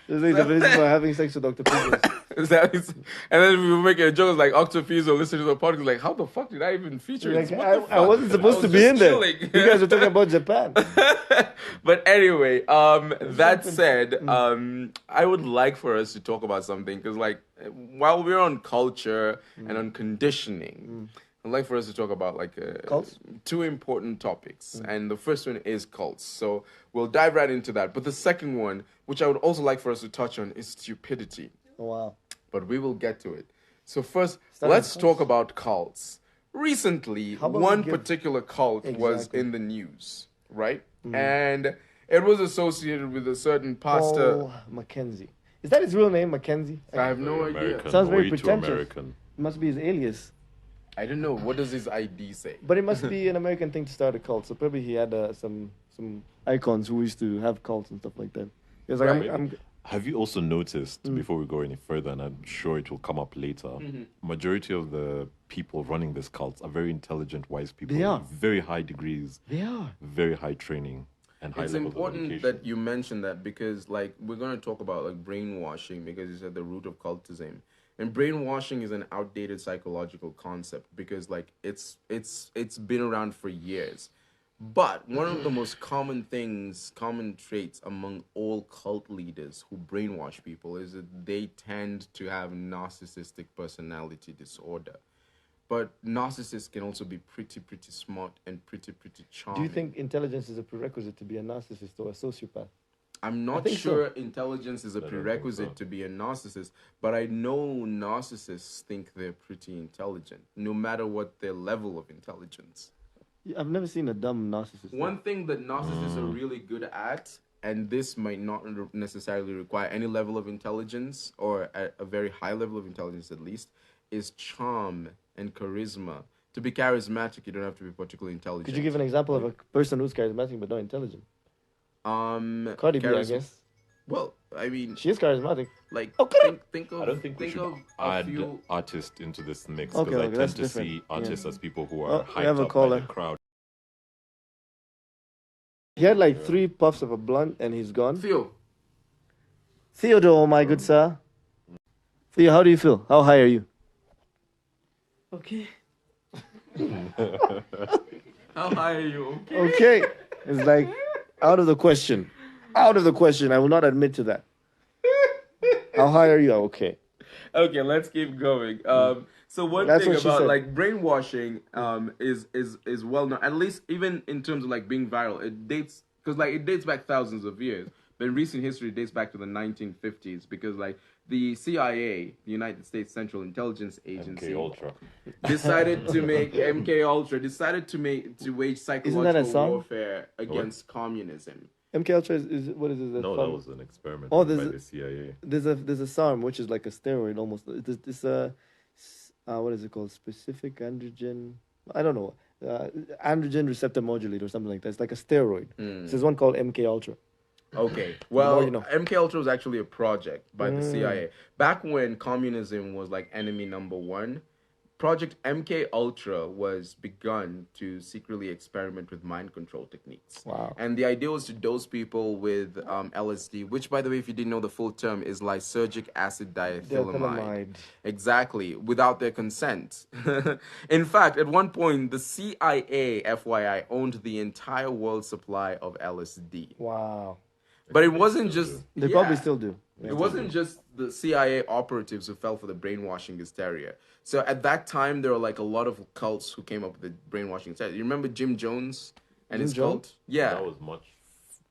This is the reason for having sex with octopizos. And then we were making a joke like Octopies or listen to the podcast like, how the fuck did I even feature Like, this? What the I fuck? wasn't supposed I to was be just in there. chilling. You guys were talking about Japan. But anyway, that something- said, I would like for us to talk about something because, like, while we're on culture and on conditioning, I'd like for us to talk about like Cults? 2 important topics, and the first one is cults. So we'll dive right into that. But the second one, which I would also like for us to touch on, is stupidity. Oh, wow. But we will get to it. So first, Start let's with talk cults. about cults. Recently, How about one we give- particular cult was Exactly. in the news, right? And it was associated with a certain pastor. Paul McKenzie. Is that his real name, McKenzie? I have no idea. American. Sounds very Way too pretentious. American. It must be his alias. I don't know. What does his ID say? But it must be an American thing to start a cult. So probably he had some icons who used to have cults and stuff like that. He was like, Right. I'm Have you also noticed, before we go any further, and I'm sure it will come up later, majority of the people running these cults are very intelligent, wise people. They are. with very high degrees, they are. very high training, and high It's levels of important education. that you mention that because, like, we're going to talk about like brainwashing because you said the root of cultism, and brainwashing is an outdated psychological concept because, like, it's been around for years. But one of the most common traits among all cult leaders who brainwash people is that they tend to have narcissistic personality disorder. But narcissists can also be pretty smart and pretty charming. Do you think intelligence is a prerequisite to be a narcissist or a sociopath? I'm not think so. sure intelligence is a I don't think prerequisite so. to be a narcissist, but I know narcissists think they're pretty intelligent, no matter what their level of intelligence. I've never seen a dumb narcissist. One thing that narcissists are really good at, and this might not necessarily require any level of intelligence, or a very high level of intelligence at least, is charm and charisma. To be charismatic, you don't have to be particularly intelligent. Could you give an example of a person who's charismatic but not intelligent? Cardi B, I guess. Well, I mean, She is charismatic. like Okay. think of I don't think we think should of a add few. artists into this mix Okay, because I okay, that's tend to see different. artists Yeah. as people who Oh, are we have hyped a up by caller. the crowd. He had like 3 puffs of a blunt and he's gone. Theo, Theodore, my good sir. Theo, how do you feel? How high are you? Okay. how high are you? Okay. It's like out of the question. Out of the question. I will not admit to that. How high are you? Okay. Okay, let's keep going. So one That's thing what she about said. like brainwashing is well known. At least even in terms of like being viral, it dates back thousands of years. But in recent history, it dates back to the 1950s because like the CIA, the United States Central Intelligence Agency, MK Ultra. decided to make MK Ultra to wage psychological song? warfare against communism. MK Ultra is what is it? No, that was an experiment Oh, done by there's the CIA. there's a SARM which is like a steroid almost. It's what is it called? Specific androgen. I don't know. Androgen receptor modulator or something like that. It's like a steroid. So there's one called MK Ultra. Okay. Well, you know. MK Ultra was actually a project by the CIA. Back when communism was like enemy number one, Project MK Ultra was begun to secretly experiment with mind control techniques. Wow. And the idea was to dose people with LSD, which, by the way, if you didn't know the full term, is lysergic acid diethylamide. Diethylamide. Exactly, without their consent. In fact, at one point, the CIA, FYI, owned the entire world supply of LSD. Wow. But it wasn't just... They yeah. probably still do. It wasn't just the CIA operatives who fell for the brainwashing hysteria. So at that time, there were like a lot of cults who came up with the brainwashing hysteria. You remember Jim Jones and his cult? Yeah. That was much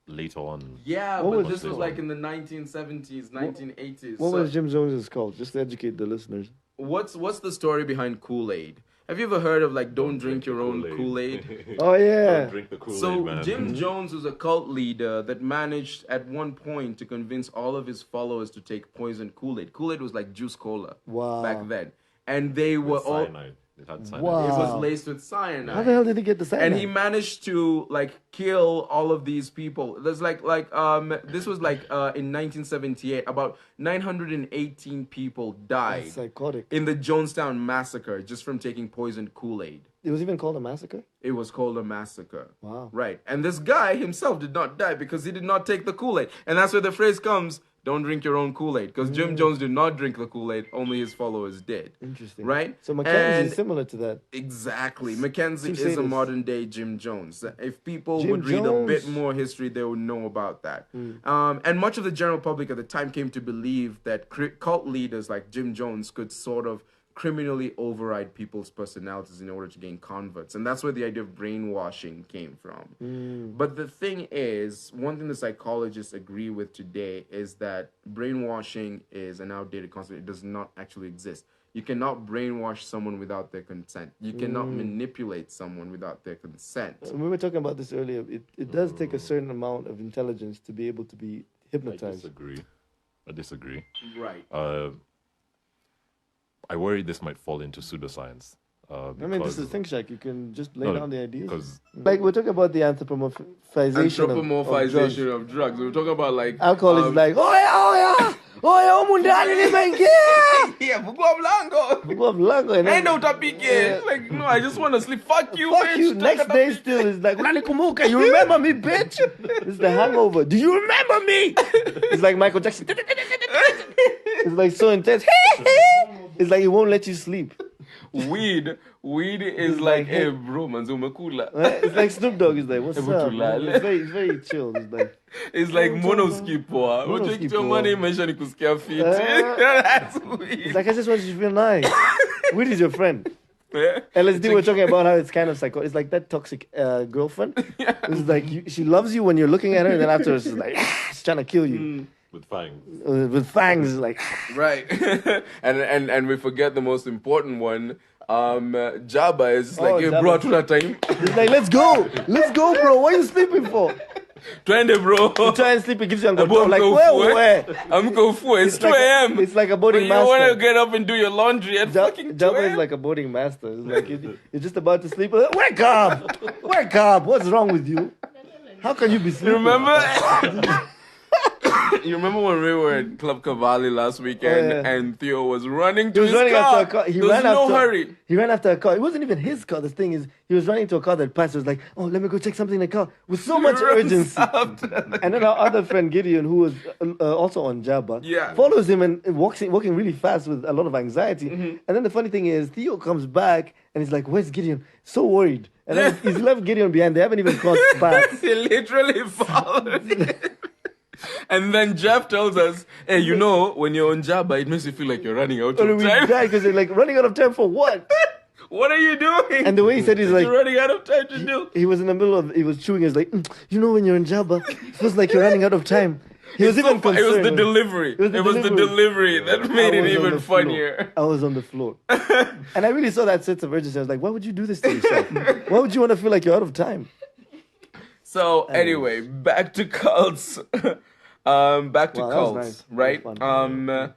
later on. Yeah, What but was this this was one? like in the 1970s, 1980s. What So was Jim Jones's called? Just to educate the listeners. what's the story behind Kool-Aid? Have you ever heard of like don't drink your own Kool-Aid. Kool-Aid? Oh yeah. Don't drink the Kool-Aid, So man. Jim Jones was a cult leader that managed at one point to convince all of his followers to take poisoned Kool-Aid. Kool-Aid was like juice cola Wow. back then. And they were With all cyanide. It had cyanide. Wow. it was laced with cyanide. How the hell did he get the cyanide? And he managed to like kill all of these people. There's this was like in 1978 about 918 people died That's psychotic. in the Jonestown massacre just from taking poisoned Kool-Aid. It was even called a massacre. It was called a massacre. Wow. Right. And this guy himself did not die because he did not take the Kool-Aid. And that's where the phrase comes, don't drink your own Kool-Aid. Because Jim Jones did not drink the Kool-Aid, only his followers did. Interesting. Right? So McKenzie And- is similar to that. Exactly. McKenzie Keep saying is a this. modern day Jim Jones. If people Jim would read a bit Jones. more history, they would know about that. And much of the general public at the time came to believe that cult leaders like Jim Jones could sort of criminally override people's personalities in order to gain converts. And that's where the idea of brainwashing came from. But the thing is, one thing the psychologists agree with today is that brainwashing is an outdated concept. It does not actually exist. You cannot brainwash someone without their consent. You cannot manipulate someone without their consent. We were talking about this earlier. It does take a certain amount of intelligence to be able to be I hypnotized. disagree. Right. I worry this might fall into pseudoscience. I mean, this is ThinkShack. You can just lay No, down the ideas. because Like, we're talking about the anthropomorphization of drugs. of drugs. We're talking about like Alcohol is like, oh yeah, umundani nimeingia. yeah, fungua mlango. Go up lango and then- Enda utapike. Like, no, I just want to sleep. Fuck you, Fuck bitch. you. Next day still is like, unanikumbuka, you remember me, bitch? It's the hangover. Do you remember me? It's like Michael Jackson. It's like so intense. It's like it won't let you sleep. Weed is like, hey bro, manzi umekula. It's like Snoop Dogg is like, what's Hebu up? man? tulale. It's very chill. It's like, It's like mono usikii poa. Mono Unajua usikii kitu ya poa. money maisha ni kusikia fit. Ah. That's it's weed. like I just want you to feel nice. Weed is your friend. Yeah. LSD, we're talking about how it's kind of psycho. It's like that toxic girlfriend. It's like she loves you when you're looking at her, and then afterwards she's like, she's trying to kill you. With fangs. with fangs, like. Right. and we forget the most important one. Jabba is like, hey, bro, Jabba. to that time. He's like, let's go, bro. What are you sleeping for? 20, bro. You try and sleep, it gives you a I'm go. Like, where? I'm going for it. It's 2 a.m. It's like a boarding You master. want to get up and do your laundry at fucking 2 Jabba is a.m.? like a boarding master. It's like you're just about to sleep. Wake up! What's wrong with you? How can you be sleeping? You remember? You remember when we were at Club Cavalli last weekend and Theo was running to his car? After a car. There was no hurry. He ran after a car. It wasn't even his car. The thing is, he was running to a car that passed. He was like, oh, let me go check something in the car with so much urgency. And then our other friend Gideon, who was also on Jabba, follows him and walking really fast with a lot of anxiety. And then the funny thing is, Theo comes back and he's like, where's Gideon? So worried. And then he's left Gideon behind. They haven't even crossed paths. He literally followed. And then Jeff tells us, hey, you know, when you're on Jabba, it makes you feel like you're running out of time. Because they're like, running out of time for what? What are you doing? And the way he said, he's like, you're running out of time to do. He was in the middle of, he was chewing. He was like, you know, when you're in Jabba, it feels like you're running out of time. He was even concerned. It was the delivery. It was the delivery that made it even funnier. I was on the floor. And I really saw that sense of urgency. I was like, why would you do this to yourself? Why would you want to feel like you're out of time? So anyway, back to cults. Cults, nice. Right? One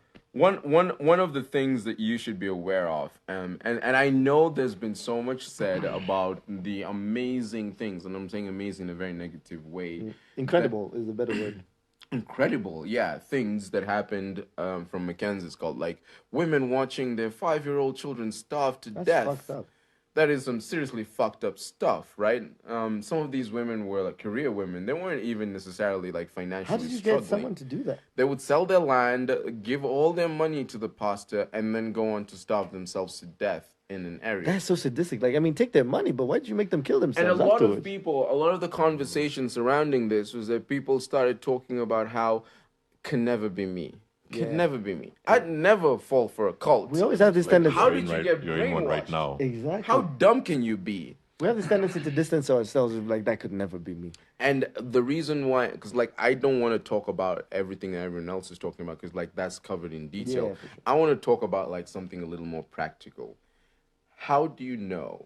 of the things that you should be aware of, and I know there's been so much said about the amazing things, and I'm saying amazing in a very negative way. Incredible is the better word. Incredible, yeah, things that happened from McKenzie's cult, like women watching their 5-year-old children starve to death. That's fucked up. That is some seriously fucked up stuff, right? Some of these women were like career women. They weren't even necessarily like financially How did you struggling. get someone to do that? They would sell their land, give all their money to the pastor, and then go on to starve themselves to death in an area. That's so sadistic. Like, I mean, take their money, but why did you make them kill themselves And a lot afterwards? of people, a lot of the conversation surrounding this was that people started talking about how can never be me. Could never be me. I'd never fall for a cult. We always have this tendency. How did you get You're in one right brainwashed? now. Exactly. How dumb can you be? We have this tendency to distance ourselves with, like, that could never be me. And the reason why, because like I don't want to talk about everything that everyone else is talking about, because like that's covered in detail. Yeah, for sure. I want to talk about like something a little more practical. How do you know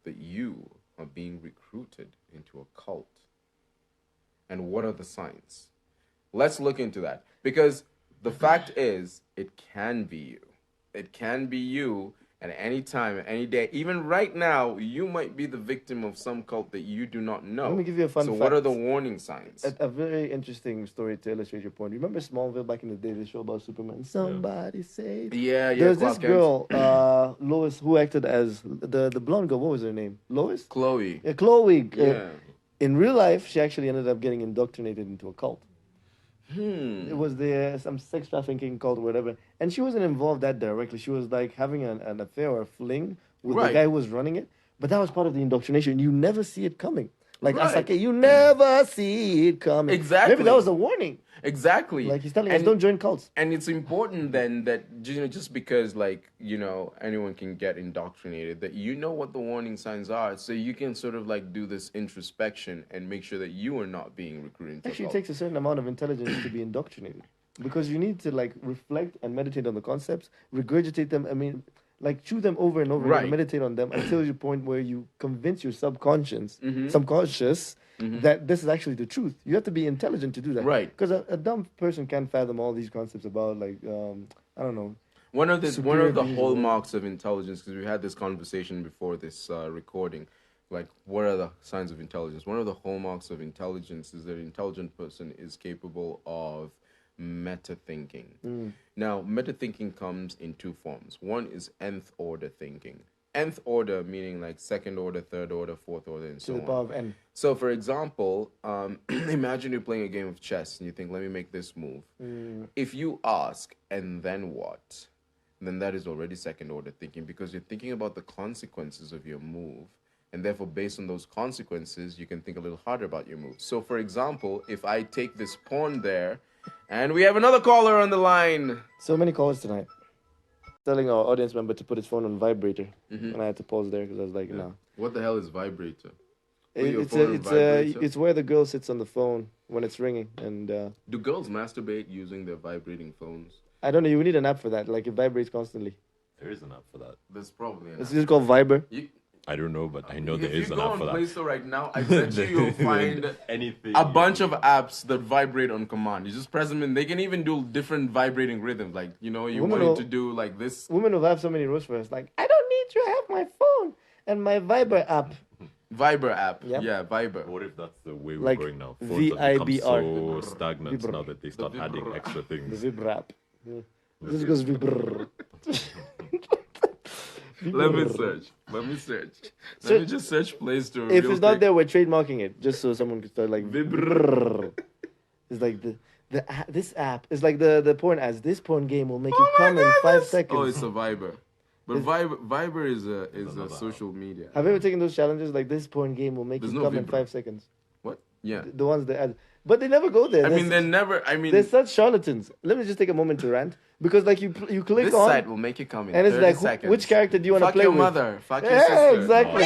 that you are being recruited into a cult? And what are the signs? Let's look into that, because the fact is, it can be you. It can be you at any time, any day. Even right now, you might be the victim of some cult that you do not know. Let me give you a fun So fact. what are the warning signs? A very interesting story to illustrate your point. Remember Smallville back in the day, the show about Superman? Somebody save. Yeah, There was this Clark Kent. girl, Lois, who acted as the blonde girl. What was her name? Lois? Chloe. Yeah, Chloe. Yeah. In real life, she actually ended up getting indoctrinated into a cult. Hmm. It was some sex trafficking cult or whatever. And she wasn't involved that directly. She was like having an affair or a fling with the Right. guy who was running it. But that was part of the indoctrination. You never see it coming. Like Right. Asake, you never see it coming. Exactly. Maybe that was a warning. Exactly. Like he's telling us, don't join cults. And it's important then that, you know, just because like, you know, anyone can get indoctrinated, that you know what the warning signs are, so you can sort of like do this introspection and make sure that you are not being recruited into a Actually, it cult. takes a certain amount of intelligence to be indoctrinated. Because you need to like reflect and meditate on the concepts, regurgitate them. I mean, like chew them over and over again, Right. and meditate on them until you point where you convince your subconscious Mm-hmm. that this is actually the truth. You have to be intelligent to do that. Right. Because a dumb person can't fathom all these concepts about like I don't know. One of the Superior beings or hallmarks of intelligence, because we had this conversation before this recording, like what are the signs of intelligence? One of the hallmarks of intelligence is that an intelligent person is capable of meta thinking. Now, meta thinking comes in two forms. One is nth order thinking. Nth order meaning like second order, third order, fourth order, and To so the on. power of n. So, for example, imagine you're playing a game of chess and you think, let me make this move. If you ask, and then what? Then that is already second order thinking, because you're thinking about the consequences of your move. And therefore, based on those consequences, you can think a little harder about your move. So, for example, if I take this pawn there, and we have another caller on the line. So many calls tonight. Telling our audience member to put his phone on vibrator. And I had to pause there because I was like, no. What the hell is vibrator? your phone vibrates, It's where the girl sits on the phone when it's ringing, and Do girls masturbate using their vibrating phones? I don't know. You need an app for that. Like it vibrates constantly. There is an app for that. There's probably an It's app. just called Viber. I don't know, but I know there If is you an go app on for Play that. Store right now, I bet you'll find Anything. a bunch of apps that vibrate on command. You just press them in. They can even do different vibrating rhythms. Like, you Women want it will- to do like this. Women will have so many rules for us. Like I don't need to have my phone and my Viber app. Viber app. Yep. Yeah, Viber. What if that's the way we're Like going now? Phones have become VIBR. so stagnant Vibr. now that they start adding Vibr. extra The things. Vibra app. Yeah. This goes Vibr. Let me search. Let me just search Play Store. If real it's not quick. there, we're trademarking it just so someone can start like Vibr. It's like this app. It's like the porn ads. This porn game will make you Oh my come in God, 5 that's- seconds. Oh, it's a Viber. But Viber is a another social media. Have you ever taken those challenges? Like this porn game will make There's you no come in Vibra. 5 seconds. What? Yeah. The ones that add, but they never go there. I mean, they're never. I mean, they're such charlatans. Let me just take a moment to rant because like you click this on site will make you come in and it's 30 like seconds. which character do you want to Fuck play your with? mother. Fuck your Yeah, sister. exactly.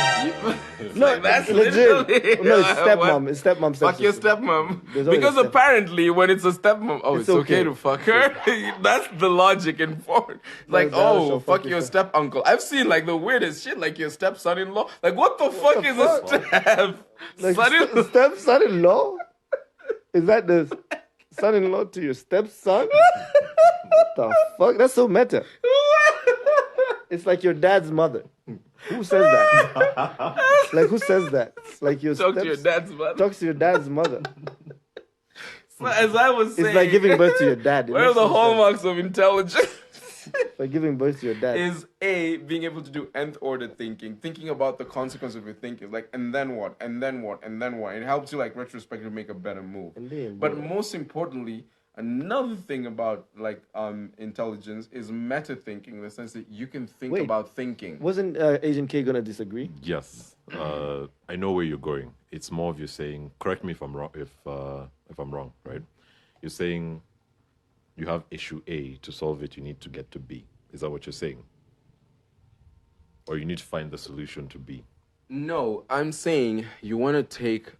No, No, that's legit. literally. No, it's stepmom. What? It's stepmom. Fuck your stepsister. stepmom. There's always Because a step- apparently, when it's a stepmom, oh, It's it's okay okay. to fuck her. That's the logic in porn. Like, the other show, oh, fuck fuck your your step uncle. I've seen like the weirdest shit, like your step-son-in-law. Like, what the fuck the is fuck? a step? Like Son-in-law? step-son-in-law? Is that the son-in-law to your stepson? What the fuck? That's so meta. It's like your dad's mother. Who says that? Like who says that? Like your Talk to your dad's mother. talks to your dad's mother. So, as I was saying, It's like giving birth to your dad. It where are makes the no sense. hallmarks of intelligence? By giving birth to your dad. Is A, being able to do nth order thinking about the consequence of your thinking, like, and then what, and then what, and then what. It helps you, like, retrospectively make a better move. And then But what? most importantly, another thing about, like, intelligence is meta thinking, in the sense that you can think Wait. about thinking. Wasn't Asian K gonna disagree? Yes, I know where you're going. It's more of you saying. Correct me if I'm wrong. If I'm wrong, right? You're saying you have issue A. To solve it, you need to get to B. Is that what you're saying? Or you need to find the solution to B. No, I'm saying you want to take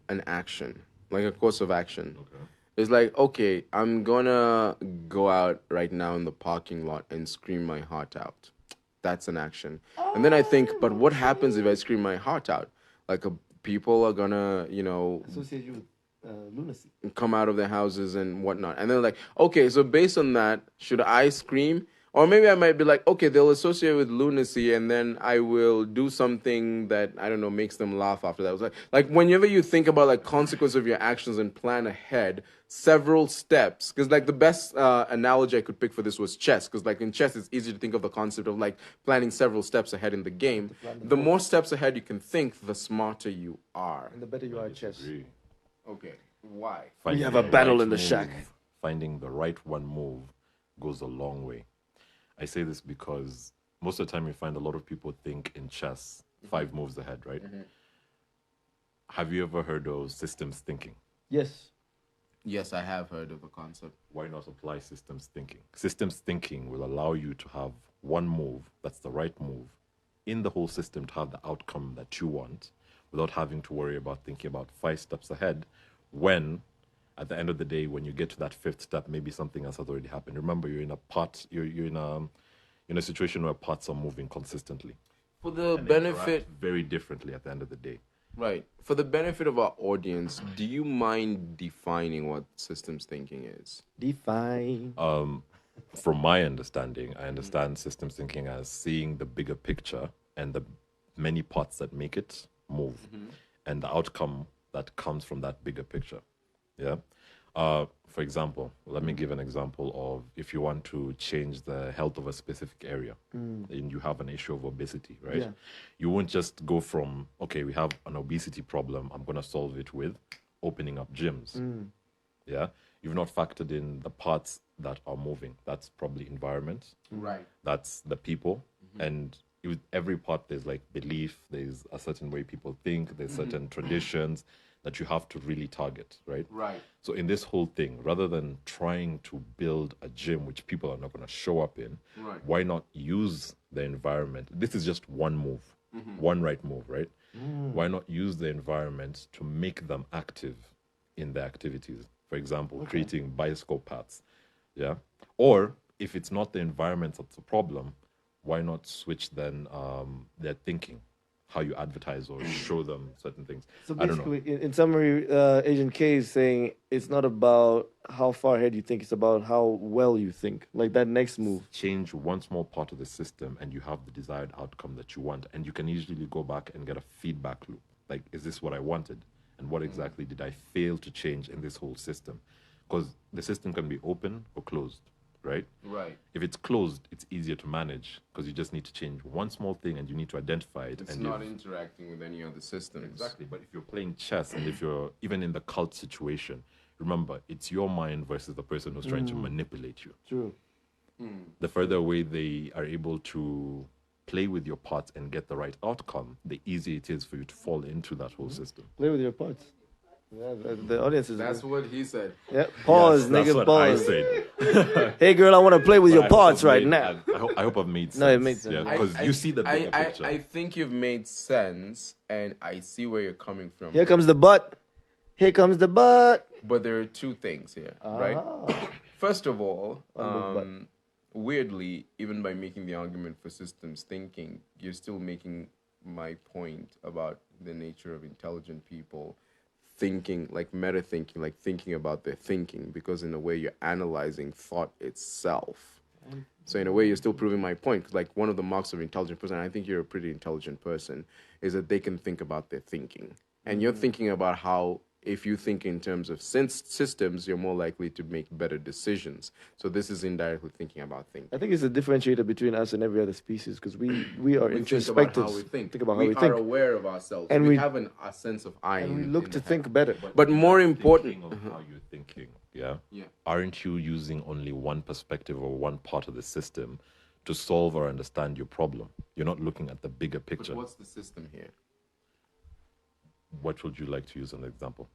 an action, like a course of action. Okay. It's like, okay, I'm gonna go out right now in the parking lot and scream my heart out. That's an action. And then I think, but what happens if I scream my heart out? Like, people are gonna, Associate you with lunacy. come out of their houses and whatnot. And they're like, okay, so based on that, should I scream? Or maybe I might be like, okay, they'll associate with lunacy, and then I will do something that, I don't know, makes them laugh after that. It was like whenever you think about like consequence of your actions and plan ahead, several steps, because like the best analogy I could pick for this was chess, because like in chess, it's easy to think of the concept of like planning several steps ahead in the game. The more steps ahead you can think, the smarter you are. And the better you are at chess. Agree. Okay, why? Finding have a the battle right in the move- shack. Finding the right one move goes a long way. I say this because most of the time you find a lot of people think in chess 5 moves ahead, right? Have you ever heard of systems thinking? Yes. Yes, I have heard of the concept. Why not apply systems thinking? Systems thinking will allow you to have one move that's the right move in the whole system to have the outcome that you want without having to worry about thinking about 5 steps ahead when at the end of the day, when you get to that 5th step, maybe something else has already happened. Remember, you're in a situation where parts are moving consistently. For the and benefit, interact very differently at the end of the day. right? For the benefit of our audience, do you mind defining what systems thinking is? Define. From my understanding, I understand systems thinking as seeing the bigger picture and the many parts that make it move and the outcome that comes from that bigger picture. Yeah. For example, let me give an example of if you want to change the health of a specific area and you have an issue of obesity, right? Yeah. You won't just go from, okay, we have an obesity problem, I'm going to solve it with opening up gyms. Yeah. You've not factored in the parts that are moving. That's probably environment. Right. That's the people. And with every part, there's like belief, there's a certain way people think, there's certain traditions that you have to really target, right? Right. So in this whole thing, rather than trying to build a gym which people are not going to show up in, Right. why not use the environment? This is just one move, one right move, right? Why not use the environment to make them active in their activities? For example, creating bicycle paths. Yeah. Or if it's not the environment that's a problem, why not switch then their thinking, how you advertise or show them certain things? So I don't know. basically, in summary, Agent K is saying it's not about how far ahead you think; it's about how well you think. Like that next move. Change one small part of the system and you have the desired outcome that you want, and you can easily go back and get a feedback loop. Like, is this what I wanted, and what exactly did I fail to change in this whole system? Because the system can be open or closed, right? Right. If it's closed, it's easier to manage because you just need to change one small thing and you need to identify it. It's and not interacting with any other systems. exactly. But if you're playing chess and if you're even in the cult situation, remember, it's your mind versus the person who's trying to manipulate you. True. The further away they are able to play with your parts and get the right outcome, the easier it is for you to fall into that whole system. Play with your parts. Yeah, the audience is. That's what he said. Yeah. Pause, Yes, that's nigga. what Pause. I said. Hey, girl, I want to play with your I hope parts I've right made- now. I hope I've made sense. No, it made sense. Yeah, because you see the bigger picture. I think you've made sense, and I see where you're coming from. Here comes the butt. Here comes the butt. But there are two things here, right? Ah. First of all, But- weirdly, even by making the argument for systems thinking, you're still making my point about the nature of intelligent people thinking, like meta thinking, like thinking about their thinking, because in a way you're analyzing thought itself. So in a way, you're still proving my point. 'Cause like one of the marks of intelligent person, and I think you're a pretty intelligent person, is that they can think about their thinking. And you're thinking about how, if you think in terms of systems, you're more likely to make better decisions. So this is indirectly thinking about thinking. I think it's a differentiator between us and every other species because we are We think introspectives. about how we think. Think about we how we are think. aware of ourselves. And And we we- have a sense of I. And we in- look in to the think head. better. But more important, Thinking of how you're thinking, yeah? Yeah. Aren't you using only one perspective or one part of the system to solve or understand your problem? You're not looking at the bigger but picture. what's the system here? What would you like to use as an example?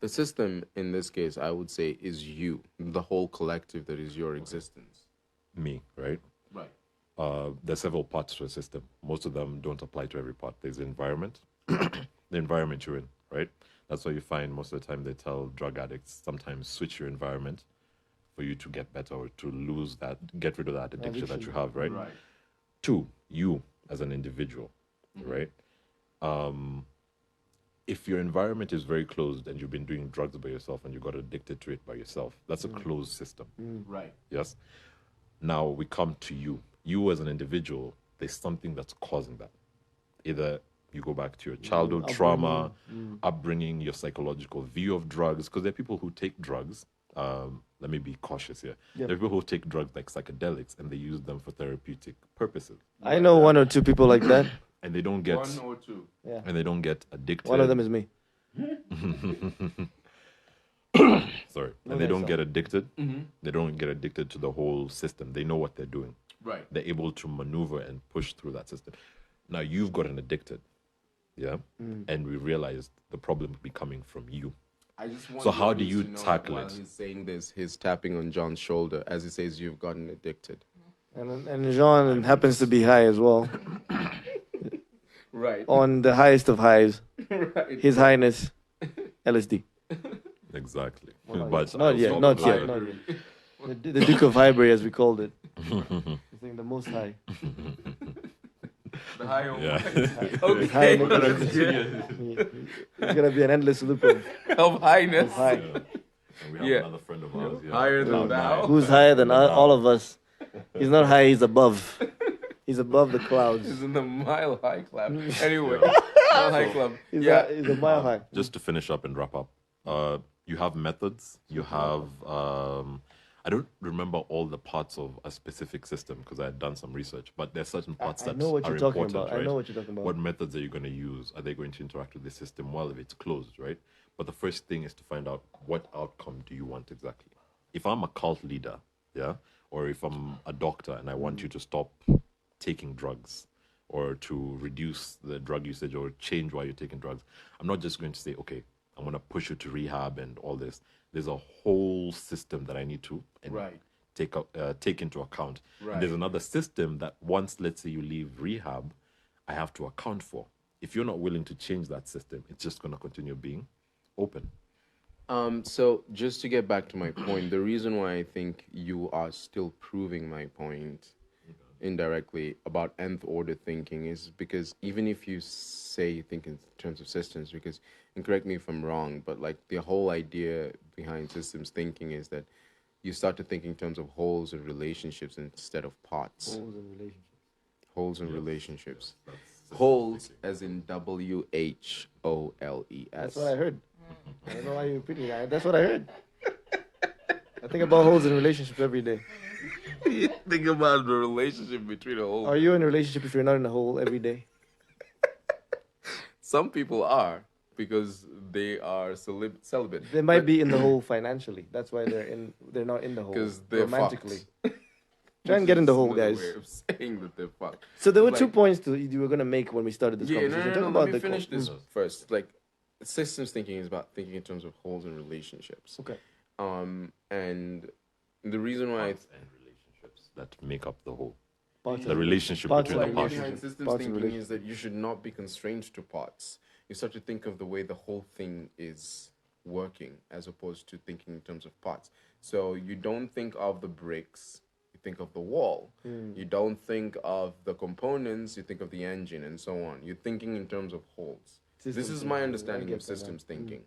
The system in this case, I would say, is you, the whole collective that is your existence. Me, right? Right. There's several parts to a system. Most of them don't apply to every part. There's the environment, the environment you're in, right? That's why you find most of the time they tell drug addicts sometimes switch your environment for you to get better or to lose that, get rid of that addiction that you have, right? Right. Two, you as an individual, right? If your environment is very closed and you've been doing drugs by yourself and you got addicted to it by yourself, that's a closed system. Right. Yes. Now we come to you. You as an individual, there's something that's causing that. Either you go back to your childhood trauma, upbringing, your psychological view of drugs, because there are people who take drugs. Let me be cautious here. Yeah. There are people who take drugs like psychedelics and they use them for therapeutic purposes, I know one or two people like that. and they don't get One or two. Yeah. and they don't get addicted. One of them is me. Sorry, No, and they don't that's get addicted. They don't get addicted to the whole system. They know what they're doing. Right. They're able to maneuver and push through that system. Now you've gotten addicted, yeah, and we realized the problem would be coming from you. I just want So the how do audience you to know tackle while it? He's saying this, he's tapping on John's shoulder as he says, "You've gotten addicted." And Jean happens to be high as well. Right. On the highest of highs. Right. His Highness LSD. Exactly, Well, but not I yet, also not believe- yet, not yet. The Duke of Highbury, as we called it. I think the most high. The high on Yeah. His high It's gonna be an endless loop of highness. of high. And we have Yeah. another friend of ours. Yeah. Higher than Cloud thou. nine. Who's higher than all of us? He's not high, he's above. He's above the clouds. He's in the Mile High Club. Anyway, Mile High Club. He's, Yeah. he's a mile high. Just to finish up and wrap up, you have methods. You have. I don't remember all the parts of a specific system because I had done some research, but there's certain parts I that know what are you're talking important, about. right? I know what you're talking about. What methods are you going to use? Are they going to interact with the system well if it's closed, right? But the first thing is to find out what outcome do you want exactly. If I'm a cult leader, yeah, or if I'm a doctor and I want you to stop taking drugs or to reduce the drug usage or change why you're taking drugs, I'm not just going to say, okay, I'm going to push you to rehab and all this. There's a whole system that I need to Right. take into account. Right. And there's another system that once, let's say, you leave rehab, I have to account for. if you're not willing to change that system, it's just going to continue being open. So just to get back to my point, the reason why I think you are still proving my point indirectly about nth order thinking is because even if you say you think in terms of systems, because, and correct me if I'm wrong, but like the whole idea behind systems thinking is that you start to think in terms of wholes and relationships instead of parts. Holes in relationships. Wholes and relationships. That's Wholes as in WHOLES. That's what I heard. I don't know why you're repeating that. That's what I heard. I think about holes in relationships every day. You think about the relationship between a whole. Are you in a relationship if you're not in a hole every day? Some people are because they are celibate. They might be in the hole financially. That's why they're not in the hole. Because they're romantically. fucked. Try and get in the hole, Another guys. way of saying that they're fucked. So there were Like- 2 points you were gonna make when we started this Yeah, conversation. Talk no. about Let me the finish this first. Like, systems thinking is about thinking in terms of wholes and relationships. Okay. And the reason why Parts and relationships that make up the whole. Parts The and- relationship parts between and the the parts. idea relationship. behind systems Parts and thinking relationship. is that you should not be constrained to parts. You start to think of the way the whole thing is working as opposed to thinking in terms of parts. So you don't think of the bricks, you think of the wall. You don't think of the components, you think of the engine and so on. You're thinking in terms of wholes. This Systems is my thinking. I understanding get of that now. systems thinking.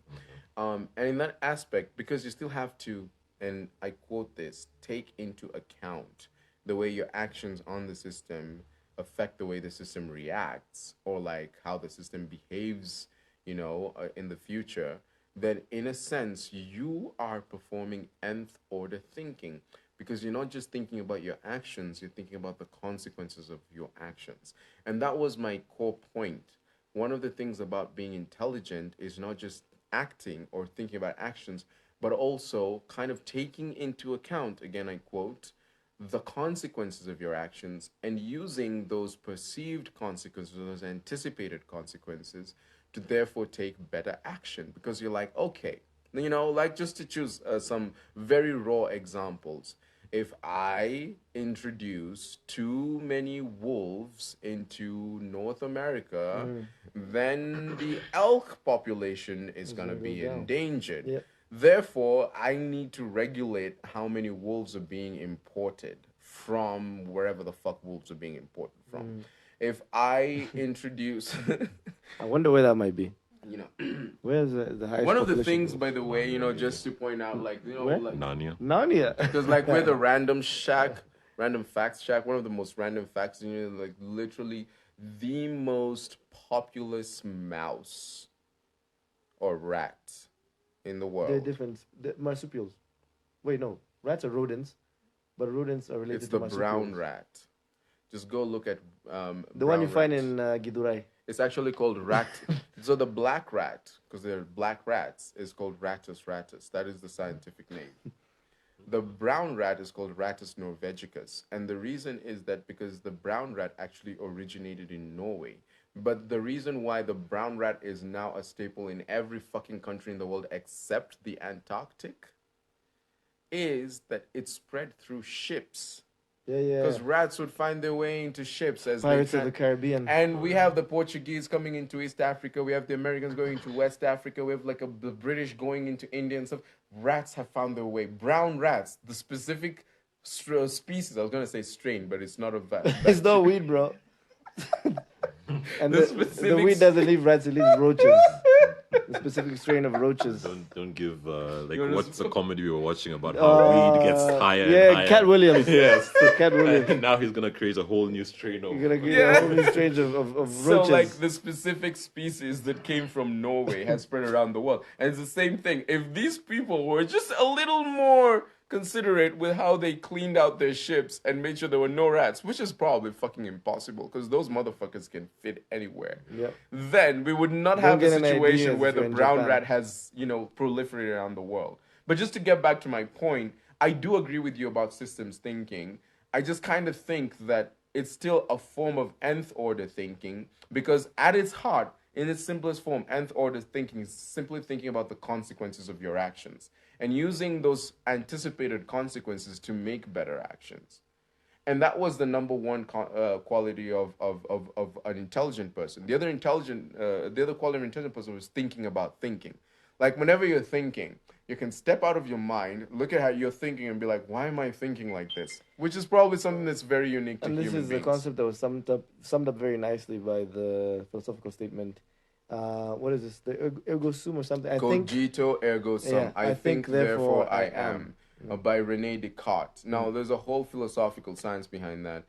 And in that aspect, because you still have to, and I quote this, take into account the way your actions on the system affect the way the system reacts, or like how the system behaves, in the future, then in a sense, you are performing nth order thinking, because you're not just thinking about your actions, you're thinking about the consequences of your actions. And that was my core point. One of the things about being intelligent is not just acting or thinking about actions, but also kind of taking into account, again, I quote, the consequences of your actions and using those perceived consequences, those anticipated consequences, to therefore take better action. Because you're like, okay, like just to choose some very raw examples. If I introduce too many wolves into North America, then the elk population is going to gonna go be down. endangered. Yep. Therefore, I need to regulate how many wolves are being imported from wherever the fuck wolves are being imported from. If I introduce, I wonder where that might be. you know, Where's the highest one of the population? things, by the way, just to point out, like, Where? like, Narnia. Narnia. because like we're the random facts shack, one of the most random facts, like literally the most populous mouse or rat in the world. They're different. The marsupials. Wait, no. Rats are rodents, but rodents are related It's to the marsupials. brown rat. Just go look at The one you find in Gidurai. It's actually called rat. So the black rat, because they're black rats, is called Rattus rattus. That is the scientific name. The brown rat is called Rattus norvegicus. And the reason is that because the brown rat actually originated in Norway. But the reason why the brown rat is now a staple in every fucking country in the world except the Antarctic is that it spread through ships. Yeah. Because rats would find their way into ships as Pirates they of the Caribbean. And we have the Portuguese coming into East Africa. We have the Americans going into West Africa. We have like the British going into India and stuff. Rats have found their way. Brown rats, the specific species. I was going to say strain, but it's not of that. It's not weed, bro. And The the specific weed doesn't leave rats, it leaves roaches. The specific strain of roaches. Don't give like You wanna what's the sp- comedy we were watching about how weed gets higher and Yeah, higher. Cat Williams. Yes. Cat Williams. And now he's gonna create a whole new strain of. You're gonna get Yeah. a whole new strain of So, roaches. like, the specific species that came from Norway has spread around the world. And it's the same thing. If these people were just a little more considerate with how they cleaned out their ships and made sure there were no rats, which is probably fucking impossible because those motherfuckers can fit anywhere, Yep. then we would not Don't have a get any situation ideas where if the you're in brown Japan. rat has, proliferated around the world. But just to get back to my point, I do agree with you about systems thinking. I just kind of think that it's still a form of nth order thinking because at its heart, in its simplest form, nth order thinking is simply thinking about the consequences of your actions and using those anticipated consequences to make better actions. And that was the number one quality of an intelligent person. The other quality of an intelligent person was thinking about thinking. Like whenever you're thinking, you can step out of your mind, look at how you're thinking, and be like, "Why am I thinking like this?" Which is probably something that's very unique to And this human is beings. a concept that was summed up very nicely by the philosophical statement. What is this? The ergo sum or something? Cogito ergo sum. Yeah, I think, therefore I am. Yeah. By Rene Descartes. Now, there's a whole philosophical science behind that,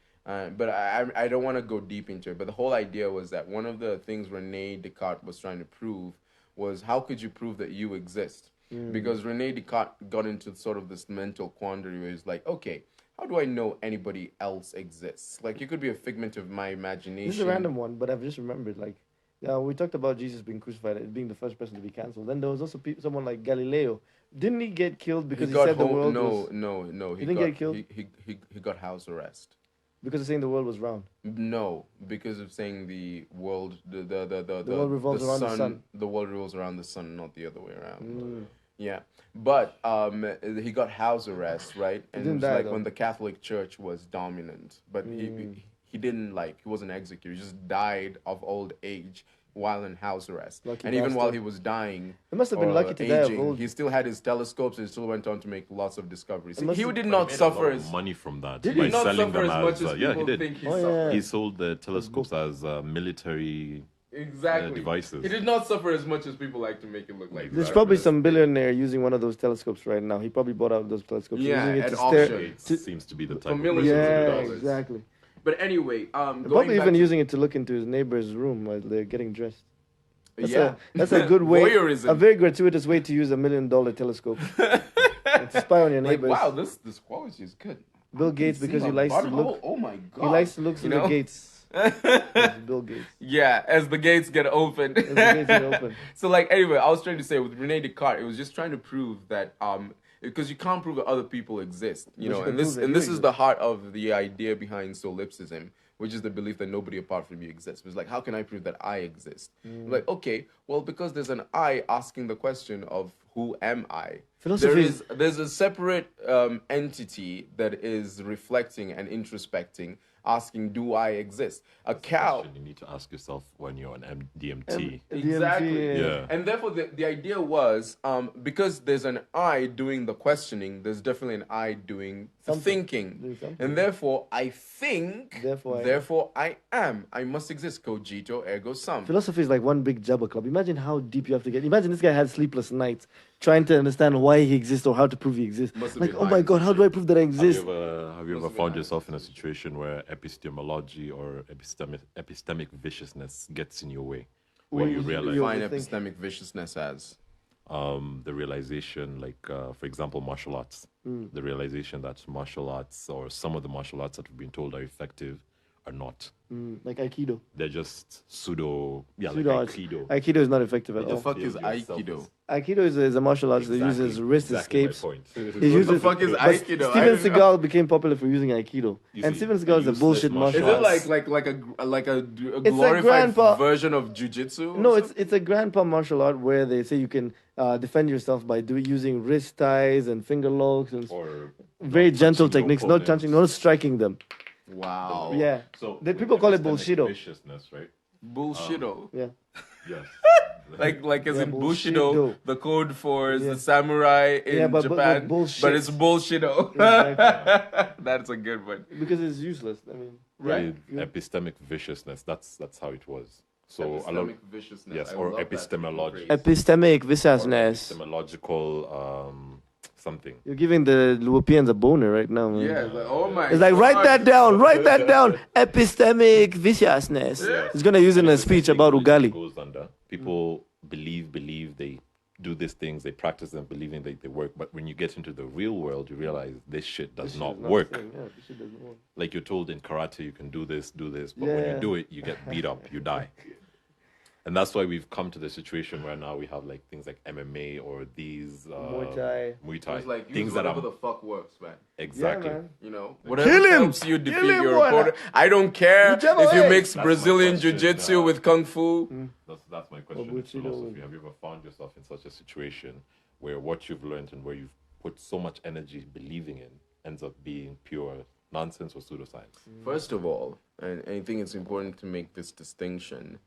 but I don't want to go deep into it. But the whole idea was that one of the things Rene Descartes was trying to prove was how could you prove that you exist? Because Rene Descartes got into sort of this mental quandary where he's like, okay, how do I know anybody else exists? Like, you could be a figment of my imagination. This is a random one, but I've just remembered. Like, we talked about Jesus being crucified, being the first person to be cancelled. Then there was also someone like Galileo. Didn't he get killed because he said the world was... No. He didn't get killed? He got house arrest. Because of saying the world was round. No, because of saying the world, the world revolves around the sun. The world revolves around the sun, not the other way around. Yeah, but he got house arrest, right? And it was like when the Catholic Church was dominant, but he didn't he wasn't executed. He just died of old age while in house arrest. Lucky and even bastard. while he was dying, It must have been lucky to die of aging, old. he still had his telescopes and still went on to make lots of discoveries. It must He have- did But not he made suffer a lot as of money from that did by he not selling suffer them as much as yeah, he people did. think he Oh, suffered. yeah. He sold the telescopes as military Exactly. devices. He did not suffer as much as people like to make it look like. There's that. probably some billionaire using one of those telescopes right now. He probably bought out those telescopes. Yeah, using it at to auction. stare. It To, seems to be the For type of millions person of who yeah, does dollars. it. exactly. But anyway, going Probably back even to- using it to look into his neighbor's room while they're getting dressed. yeah, That's a good way. Voyeurism. A very gratuitous way to use $1 million telescope. And to spy on your Like, neighbors. wow, this quality is good. Bill I can Gates see because my he likes to bottom- look. Oh my god. He likes to look through the gates. It's Bill Gates. Yeah, as the gates get opened. As the gates get open. So like anyway, I was trying to say with Rene Descartes, it was just trying to prove that because you can't prove that other people exist, you But know, you can and this prove that and you this is exist. the heart of the idea behind solipsism, which is the belief that nobody apart from you exists. It's like, how can I prove that I exist? Like, okay, well, because there's an I asking the question of who am I? Philosophy There's a separate entity that is reflecting and introspecting, asking, do I exist? A cow. Question you need to ask yourself when you're on DMT. Exactly. Yeah. And therefore, the idea was because there's an I doing the questioning, there's definitely an I doing the Something. thinking. Doing something. And therefore, I think, Therefore I am. I must exist. Cogito ergo sum. Philosophy is like one big jabber club. Imagine how deep you have to get. Imagine this guy had sleepless nights trying to understand why he exists or how to prove he exists. Must have Like, been oh my lying god, to how do I prove that I Have exist? you ever Must have been found nice. yourself in a situation where epistemology or epistemic viciousness gets in your way? Where you you realize Define overthink. epistemic viciousness as. the realization, like, for example, martial arts. The realization that martial arts or some of the martial arts that we've been told are effective are not. Like Aikido. They're just pseudo, Pseudo like arts. Aikido. Aikido is not effective at The all. fuck Yeah, is yourself Aikido? is- Aikido is a martial arts that uses wrist exactly escapes. my point. He What the uses- fuck is but Aikido? I Steven don't know. Seagal became popular for using Aikido. You And see, Steven Seagal is a useless bullshit martial Is martial it arts. like a a glorified grandpa- version of jujitsu? or No, something? it's a grandpa martial art where they say you can defend yourself by using wrist ties and finger locks and Or very not gentle touching your techniques, not touching, not striking them. Wow. Yeah. So The people call it epistemic bullshito. viciousness, right? Bullshido. Yeah. Yes. Like as Yeah, in bullshido. Bushido, the code for Yeah. the samurai in Yeah, but Japan, bullshit. it's bullshido. Exactly. That's a good one. Because it's useless. I mean, Right. Epistemic viciousness. That's how it was. So a lot, Epistemic viciousness. yes, I or love that epistemologic. phrase. epistemic or viciousness. epistemological something. You're giving the Europeans a boner right now, man. Yeah, like, oh my. It's like, write God. that down, write that down. Epistemic viciousness. He's going to use it in a speech about Religion Ugali. goes under. People believe they do these things, they practice them, believing they work. But when you get into the real world, you realize this shit does not work. Yeah, this shit doesn't work. Like you're told in karate, you can do this, but when Yeah. you do it, you get beat up, you die. And that's why we've come to the situation where now we have like things like MMA or these Muay Thai. Muay Thai It's like things use that whatever are the fuck works, man. exactly. Yeah, man. You know, whatever Kill him! helps you defeat Kill him, your boy. opponent. I don't care Whichever if you way. mix That's my Brazilian question, jiu-jitsu with kung fu. That's my question in Bushido. philosophy. Have you ever found yourself in such a situation where what you've learned and where you've put so much energy believing in ends up being pure nonsense or pseudoscience? First of all, and I think it's important to make this distinction,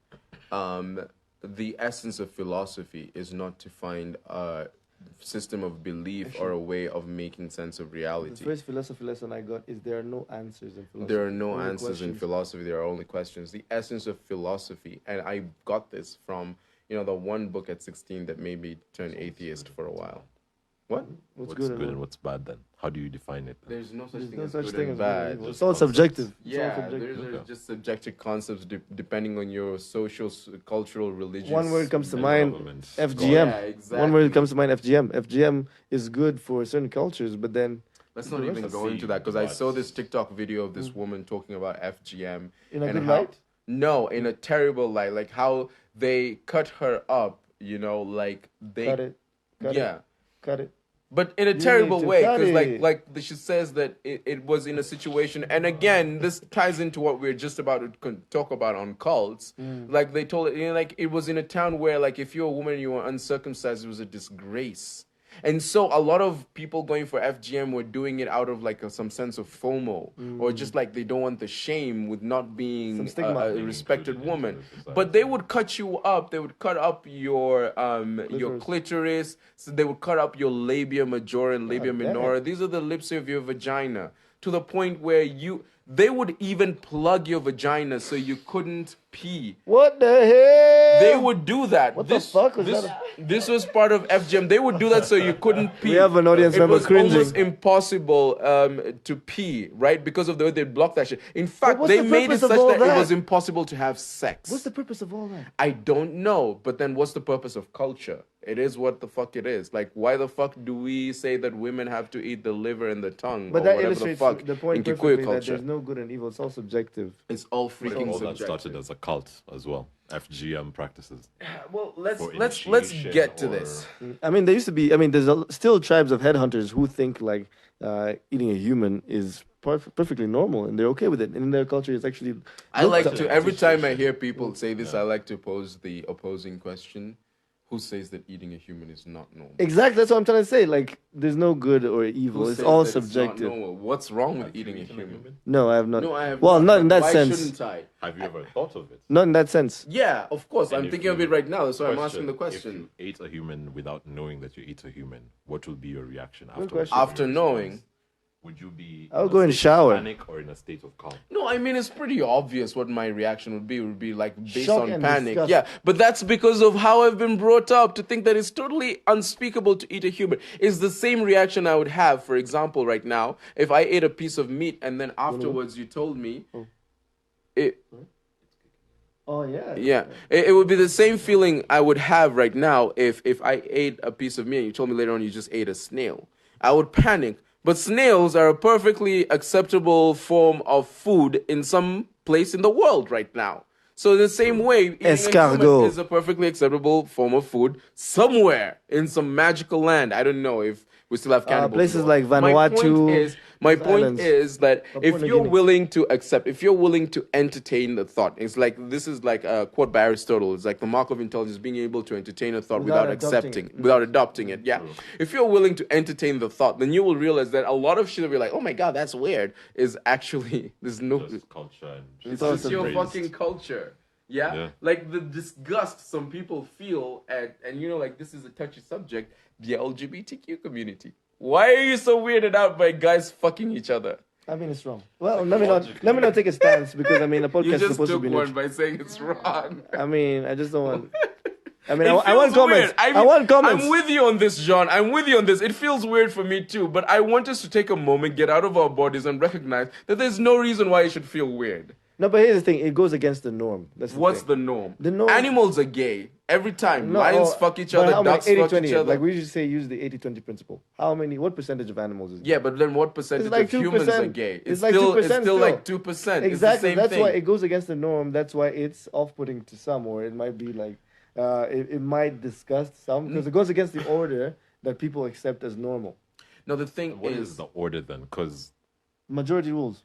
the essence of philosophy is not to find a system of belief or a way of making sense of The reality. first philosophy lesson I got is there are no answers in philosophy. There are no Only answers in questions. philosophy. There are only questions. The essence of philosophy, and I got this from, the one book at 16 that made me turn atheist for a while. What? What's What's good, and what's bad then? How do you define it? There's no such There's thing no as such good thing and as bad. good and evil. Just It's all concepts. subjective. It's all Yeah, subjective. there's Okay. just subjective concepts depending on your social, cultural, religious. One word comes to and mind, government. FGM. Yeah, exactly. One word comes to mind, FGM. FGM is good for certain cultures, but then Let's not the rest even of go the into that because I but- saw this TikTok video of this woman talking about FGM in a and good how light. no, in a terrible light, like how they cut her up. Like they Cut it. Cut yeah. it. Cut it. But in a You terrible need to way, cut because it. she says that it was in a situation, and again, this ties into what we're just about to talk about on cults. Like they told it, like it was in a town where, like, if you're a woman and you were uncircumcised, it was a disgrace. And so a lot of people going for FGM were doing it out of like some sense of FOMO, or just like they don't want the shame with not being Some stigma. a Being respected included woman. into the society. But they would cut you up. They would cut up your Clitoris. clitoris. So they would cut up your labia majora and labia damn. minora. These are the lips of your vagina. To the point where they would even plug your vagina so you couldn't pee. What the hell? They would do that. What the fuck was that? This was part of FGM. They would do that so you couldn't pee. We have an audience It member was cringing. almost impossible to pee, right? Because of the way they blocked that shit. In fact, what's they the made it purpose of such all that it that? was impossible to have sex. What's the purpose of all that? I don't know, but then what's the purpose of culture? It is what the fuck it is. Like, why the fuck do we say that women have to eat the liver and the tongue But or that whatever illustrates the fuck the point in perfectly Kikuyu that culture? there's no good and evil. It's all subjective. It's all I think freaking all that subjective. started as a cult as well. FGM practices. Well, For let's initiation get to or- this. I mean, there used to be. I mean, there's still tribes of headhunters who think like eating a human is perfectly normal, and they're okay with it. And in their culture, it's actually. I like looked to at. every time I hear people say this, I like to pose the opposing question: who says that eating a human is not normal? Exactly, that's what I'm trying to say. Like, there's no good or evil. Who It's says all that it's not subjective. normal? What's wrong with Have you eating a eaten human? No, I have not. No, I have Well, not in but that why sense. shouldn't I? Have you ever thought of it? Not in that sense. Yeah, of course. And I'm if thinking of you- it right now. That's why I'm asking the If question. you ate a human without knowing that you ate a human, what would be your reaction Good afterwards? question. After knowing. Would you be I'll in a go and state of shower. panic or in a state of calm? No, I mean it's pretty obvious what my reaction would be. It would be like based Shock on and panic. disgust. Yeah, but that's because of how I've been brought up to think that it's totally unspeakable to eat a human. It's the same reaction I would have, for example, right now, if I ate a piece of meat and then afterwards you told me, it, Oh yeah. yeah, it would be the same feeling I would have right now if I ate a piece of meat and you told me later on you just ate a snail. I would panic. But snails are a perfectly acceptable form of food in some place in the world right now. So in the same way, eating a Escargot. human is a perfectly acceptable form of food somewhere in some magical land. I don't know if we still have cannibals. places in the like world. Vanuatu, My those point islands. is that Papua if New you're Guinea. willing to accept, if you're willing to entertain the thought, it's like this is like a quote by Aristotle. It's like the mark of intelligence, being able to entertain a thought Without without adopting accepting, it. without adopting it. Yeah. If you're willing to entertain the thought, then you will realize that a lot of shit that we're like, oh my god, that's weird, is actually there's no. Just culture and It's all just your raised. fucking culture. Yeah? Yeah. Like the disgust some people feel at, and you know, like this is a touchy subject, the LGBTQ community. Why are you so weirded out by guys fucking each other? I mean, it's wrong. Well, let me not take a stance because I mean, a podcast You is just supposed to took be one neutral. by saying it's wrong. I mean, I just don't want. I mean, It I want feels comments. weird. I want comments. I'm with you on this, John. I'm with you on this. It feels weird for me too, but I want us to take a moment, get out of our bodies, and recognize that there's no reason why it should feel weird. No, but here's the thing. It goes against the norm. That's the What's thing. the norm? The norm- Animals are gay every time. No, Lions oh, fuck each but other, how many? ducks fuck 80-20. each other. Like we usually say, use the 80-20 principle. What percentage of animals is gay? Yeah, but then what percentage like of humans 2%. are gay? It's like still, 2% it's still still. like 2%. Exactly. It's the same That's thing. why it goes against the norm. That's why it's off-putting to some, or it might be like, it might disgust some because it goes against the order that people accept as normal. No, the thing What is, is the order then? Because Majority rules.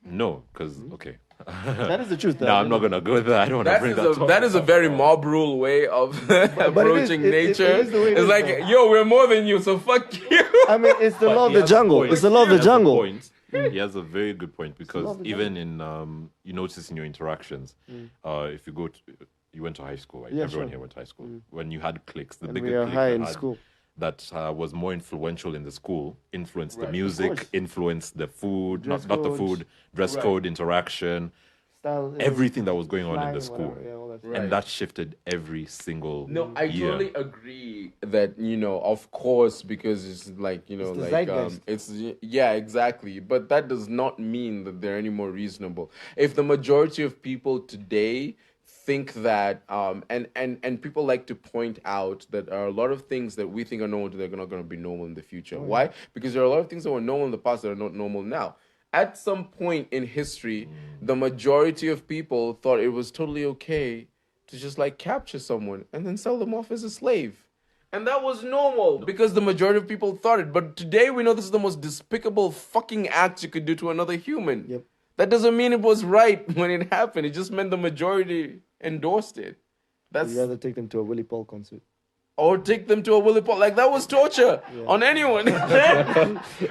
no, because okay. That is the truth. No, I'm not gonna go there. I don't want to bring that. that is a very mob rule way of approaching it nature. is the way it It's is, like, though. yo, we're more than you, so fuck you. I mean, it's the But law of he the has a jungle. point. It's the law of He the has a jungle. point. He has a very good point because lovely even in you notice in your interactions, if you you went to high school, right? Yeah, Everyone sure. here went to high school. When you had cliques, the And bigger we are clique high you in had school. that was more influential in the school, influenced the Right. Of music, course. influenced the food, Dress not the codes. food, dress Right. code, interaction, Style, everything that was going on in slang the and school. whatever, yeah, all that. Right. And that shifted every single No, I year. totally agree that, of course, because it's like, It's the like zeitgeist. it's yeah, exactly. But that does not mean that they're any more reasonable. If the majority of people today think that and people like to point out that there are a lot of things that we think are normal today are not going to be normal in the future. Why? Because there are a lot of things that were normal in the past that are not normal now. At some point in history, the majority of people thought it was totally okay to just like capture someone and then sell them off as a slave. And that was normal because the majority of people thought it. But today we know this is the most despicable fucking act you could do to another human. Yep. That doesn't mean it was right when it happened. It just meant the majority endorsed it. That's You'd rather take them to a Willie Paul concert. or take them to a Willy Paul. Like, that was torture on anyone.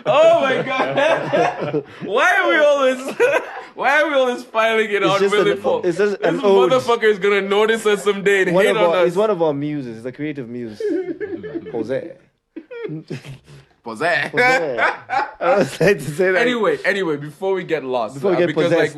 Oh my god. Why are we always filing it on just Willy an- Paul? it's just This an ode. motherfucker is gonna notice us someday and One hate of on our, us. he's one of our muses. He's a creative muse. Jose. Possess. Jose. I was like to say that. Anyway, before we get lost, Before we get possessed.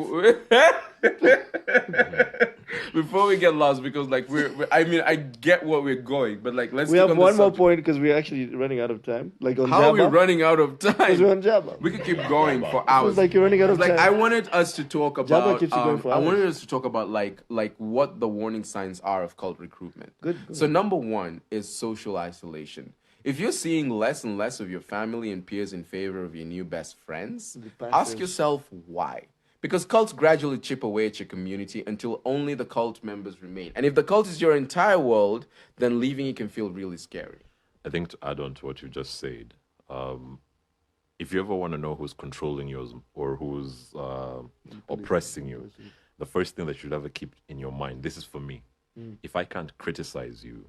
before we get lost, because like I mean, I get what we're going, but like let's we stick have on the one more subject. point because we're actually running out of time. Like on How are we Jabba. running out of Because we're time? on Jabba. We could keep going for hours. Feels like you're running out of Like, time. I wanted us to talk about. keeps you going for I wanted hours. us to talk about like what the warning signs are of cult recruitment. Good. So number one is social isolation. If you're seeing less and less of your family and peers in favor of your new best friends, ask pastors. yourself why. Because cults gradually chip away at your community until only the cult members remain. And if the cult is your entire world, then leaving it can feel really scary. I think to add on to what you just said, if you ever want to know who's controlling you or who's oppressing you, the first thing that you should ever keep in your mind, this is for me. If I can't criticize you,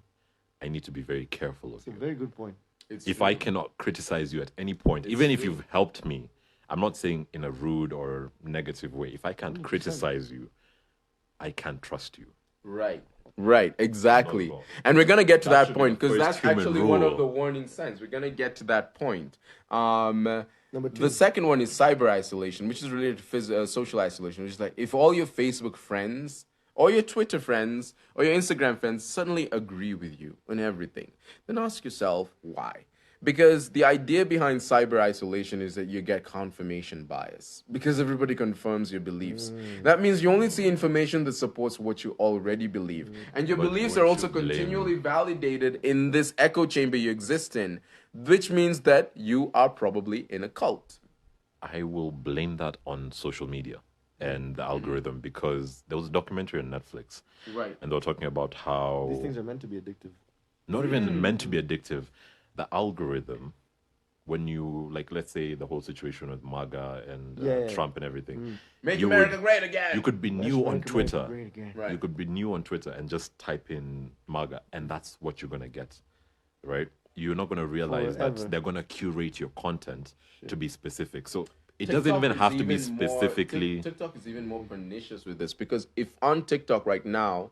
I need to be very careful of It's a you. very good point. If I cannot criticize you at any point, even if you've helped me, I'm not saying in a rude or negative way. If I can't criticize you, I can't trust you. Right, exactly. Not at all. And we're gonna get to That that should be point the because first that's human actually one of rule. the warning signs. We're gonna get to that point. Number two. The second one is cyber isolation, which is related to social isolation, which is like if all your Facebook friends or your Twitter friends or your Instagram friends suddenly agree with you on everything, then ask yourself why. Because the idea behind cyber isolation is that you get confirmation bias because everybody confirms your beliefs. That means you only see information that supports what you already believe. And your But beliefs what are also you blame- continually validated in this echo chamber you exist in, which means that you are probably in a cult. I will blame that on social media and the algorithm because there was a documentary on Netflix. Right. And they were talking about how These things are meant to be addictive. not even meant to be addictive. The algorithm, when you like, let's say the whole situation with MAGA and Yeah. Trump and everything, Make you America would- great again. You could be new on Make America Twitter. great again. Right. You could be new on Twitter and just type in MAGA, and that's what you're gonna get, right? You're not gonna realize Forever. that they're gonna curate your content to be specific. So it TikTok doesn't even is have to be even more- specifically. TikTok is even more pernicious with this because if on TikTok right now,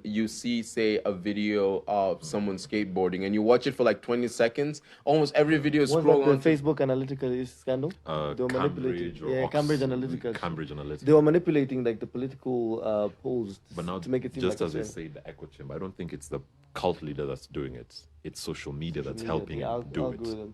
you see, say, a video of someone skateboarding and you watch it for like 20 seconds, almost every video Was scroll that the on. Facebook Analytica scandal? They were manipulating. Cambridge or Yeah, Cambridge Oxford- Analytica. Cambridge Analytica. They were manipulating like the political polls But now, to make it seem just like as a they trend. say, the echo chamber, I don't think it's the cult leader that's doing it. It's social media that's helping The him do it. algorithm.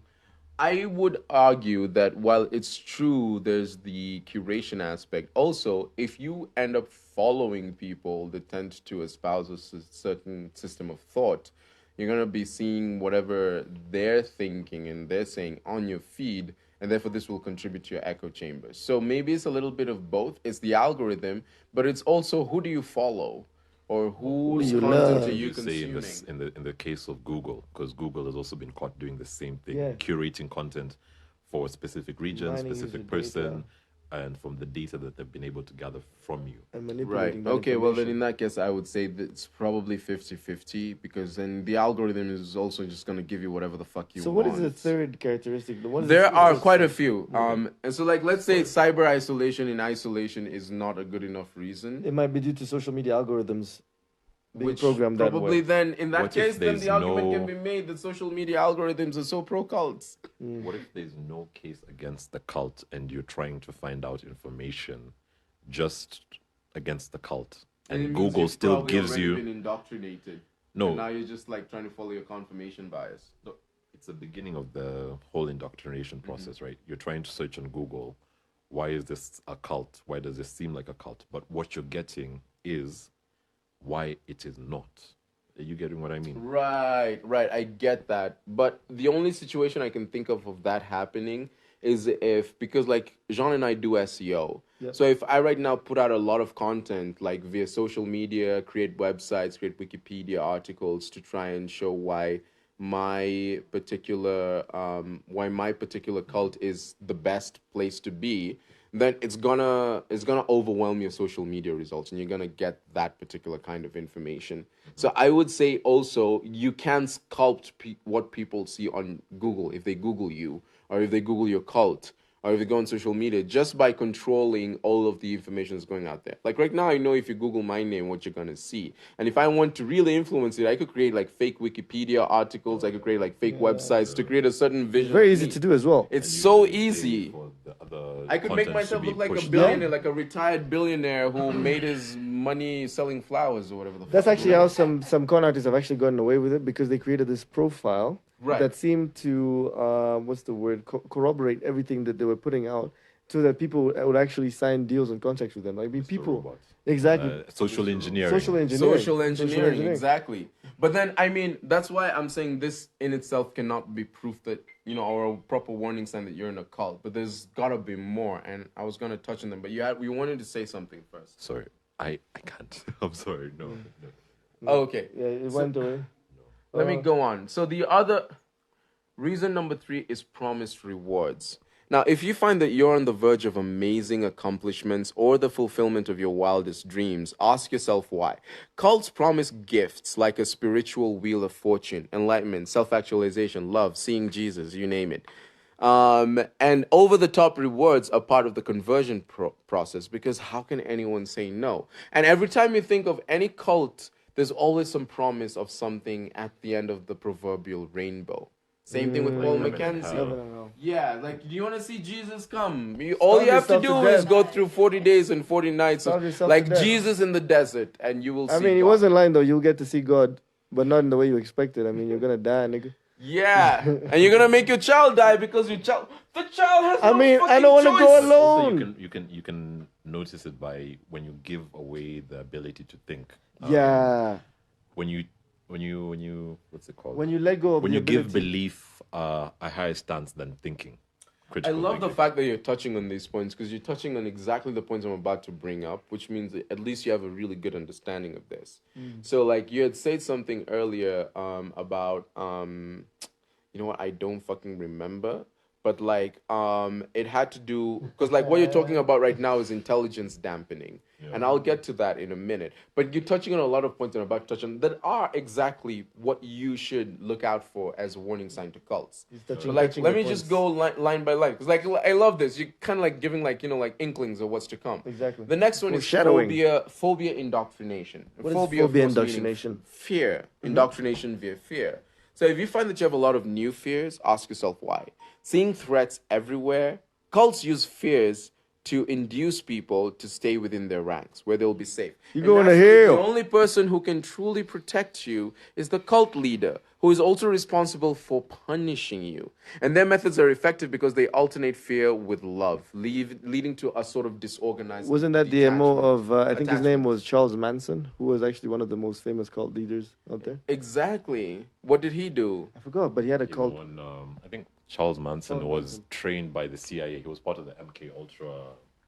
I would argue that while it's true, there's the curation aspect. Also, if you end up following people that tend to espouse a certain system of thought, you're going to be seeing whatever they're thinking and they're saying on your feed, and therefore this will contribute to your echo chamber. So maybe it's a little bit of both. It's the algorithm, but it's also who do you follow or whose you content love? are you You say in consuming? the case of Google, because Google has also been caught doing the same thing, Yeah. curating content for a specific region, Mining specific user person, data. and from the data that they've been able to gather from you. And Right. manipulating that Okay, well, then information. in that case, I would say that it's probably 50-50 because then the algorithm is also just going to give you whatever the fuck you So want. what is the third characteristic? What is There the are third quite a side? few. And so, like, let's say cyber isolation in isolation is not a good enough reason. It might be due to social media algorithms being Which programmed that probably way. then, in that What if case, then there's the argument can no- be made that social media algorithms are so pro-cults. What if there's no case against the cult and you're trying to find out information just against the cult, and it means Google you've still probably gives already you been indoctrinated. no? And now you're just like trying to follow your confirmation bias. No, it's the beginning of the whole indoctrination process, right? You're trying to search on Google, why is this a cult? Why does this seem like a cult? But what you're getting is why it is not. Are you getting what I mean? Right. I get that. But the only situation I can think of that happening is if, because like Jean and I do SEO. Yep. So if I right now put out a lot of content, like via social media, create websites, create Wikipedia articles to try and show why my particular cult is the best place to be, then it's gonna overwhelm your social media results, and you're gonna get that particular kind of information. So I would say also you can sculpt what people see on Google if they Google you, or if they Google your cult, or if they go on social media, just by controlling all of the information that's going out there. Like right now, I know if you Google my name, what you're gonna see. And if I want to really influence it, I could create like fake Wikipedia articles. I could create like fake websites to create a certain vision. Very of easy me. to do as well. It's And you so can pay easy. for the other I could make content to myself be look like a pushed billionaire, out. like a retired billionaire who made his money selling flowers or whatever the That's fuck. actually how some con artists have actually gotten away with it, because they created this profile Right. that seemed to what's the word, corroborate everything that they were putting out, so that people would actually sign deals and contracts with them. Like, I mean, Mr. people Robot. exactly Social engineering. social engineering. Social engineering, exactly. But then, I mean, that's why I'm saying this in itself cannot be proof that, or a proper warning sign that you're in a cult. But there's gotta be more, and I was gonna touch on them. But you wanted to say something first. Sorry, I can't. I'm sorry. No. Oh, okay. Yeah, it went away. Let me go on. So the other reason number 3 is promised rewards. Now, if you find that you're on the verge of amazing accomplishments or the fulfillment of your wildest dreams, ask yourself why. Cults promise gifts like a spiritual wheel of fortune, enlightenment, self-actualization, love, seeing Jesus, you name it. And over-the-top rewards are part of the conversion process, because how can anyone say no? And every time you think of any cult, there's always some promise of something at the end of the proverbial rainbow. Same thing with Paul Heaven and McKenzie. hell. Yeah, like, do you want to see Jesus come? All you have to yourself to do is death. go through 40 days and 40 nights Starve of, yourself like to death. Jesus in the desert, and you will see I mean, he God. wasn't lying though. You'll get to see God, but not in the way you expected. I mean, you're gonna die, nigga. Yeah, and you're gonna make your child die because the child has I no mean, fucking I don't wanna choice. go Also, alone. you can notice it by when you give away the ability to think. Yeah. When you what's it called? When you let go of When the you give ability. belief a higher stance than thinking. I Critical love the thinking. fact that you're touching on these points, because you're touching on exactly the points I'm about to bring up, which means that at least you have a really good understanding of this. So, like, you had said something earlier about you know what, I don't fucking remember, but like it had to do, because like what you're talking about right now is intelligence dampening. And I'll get to that in a minute. But you're touching on a lot of points I'm about to touch on that are exactly what you should look out for as a warning sign to cults. touching- So, like, touching let the me points. just go line by line. Because, like, I love this. You're kind of like giving, like, like inklings of what's to come. Exactly. The next one is Foreshadowing. phobia indoctrination. What is of phobia course, meaning indoctrination? Fear. Indoctrination via fear. So if you find that you have a lot of new fears, ask yourself why. Seeing threats everywhere, cults use fears to induce people to stay within their ranks, where they'll be safe. You And going to naturally, hell. The only person who can truly protect you is the cult leader, who is also responsible for punishing you. And their methods are effective because they alternate fear with love, leading to a sort of disorganized. Wasn't that the MO detachment, of, I think his name attachment. was Charles Manson, who was actually one of the most famous cult leaders out there? Exactly. What did he do? I forgot, but he had a He cult. won, I think Charles Manson Charles was Manson. trained by the CIA. He was part of the MK Ultra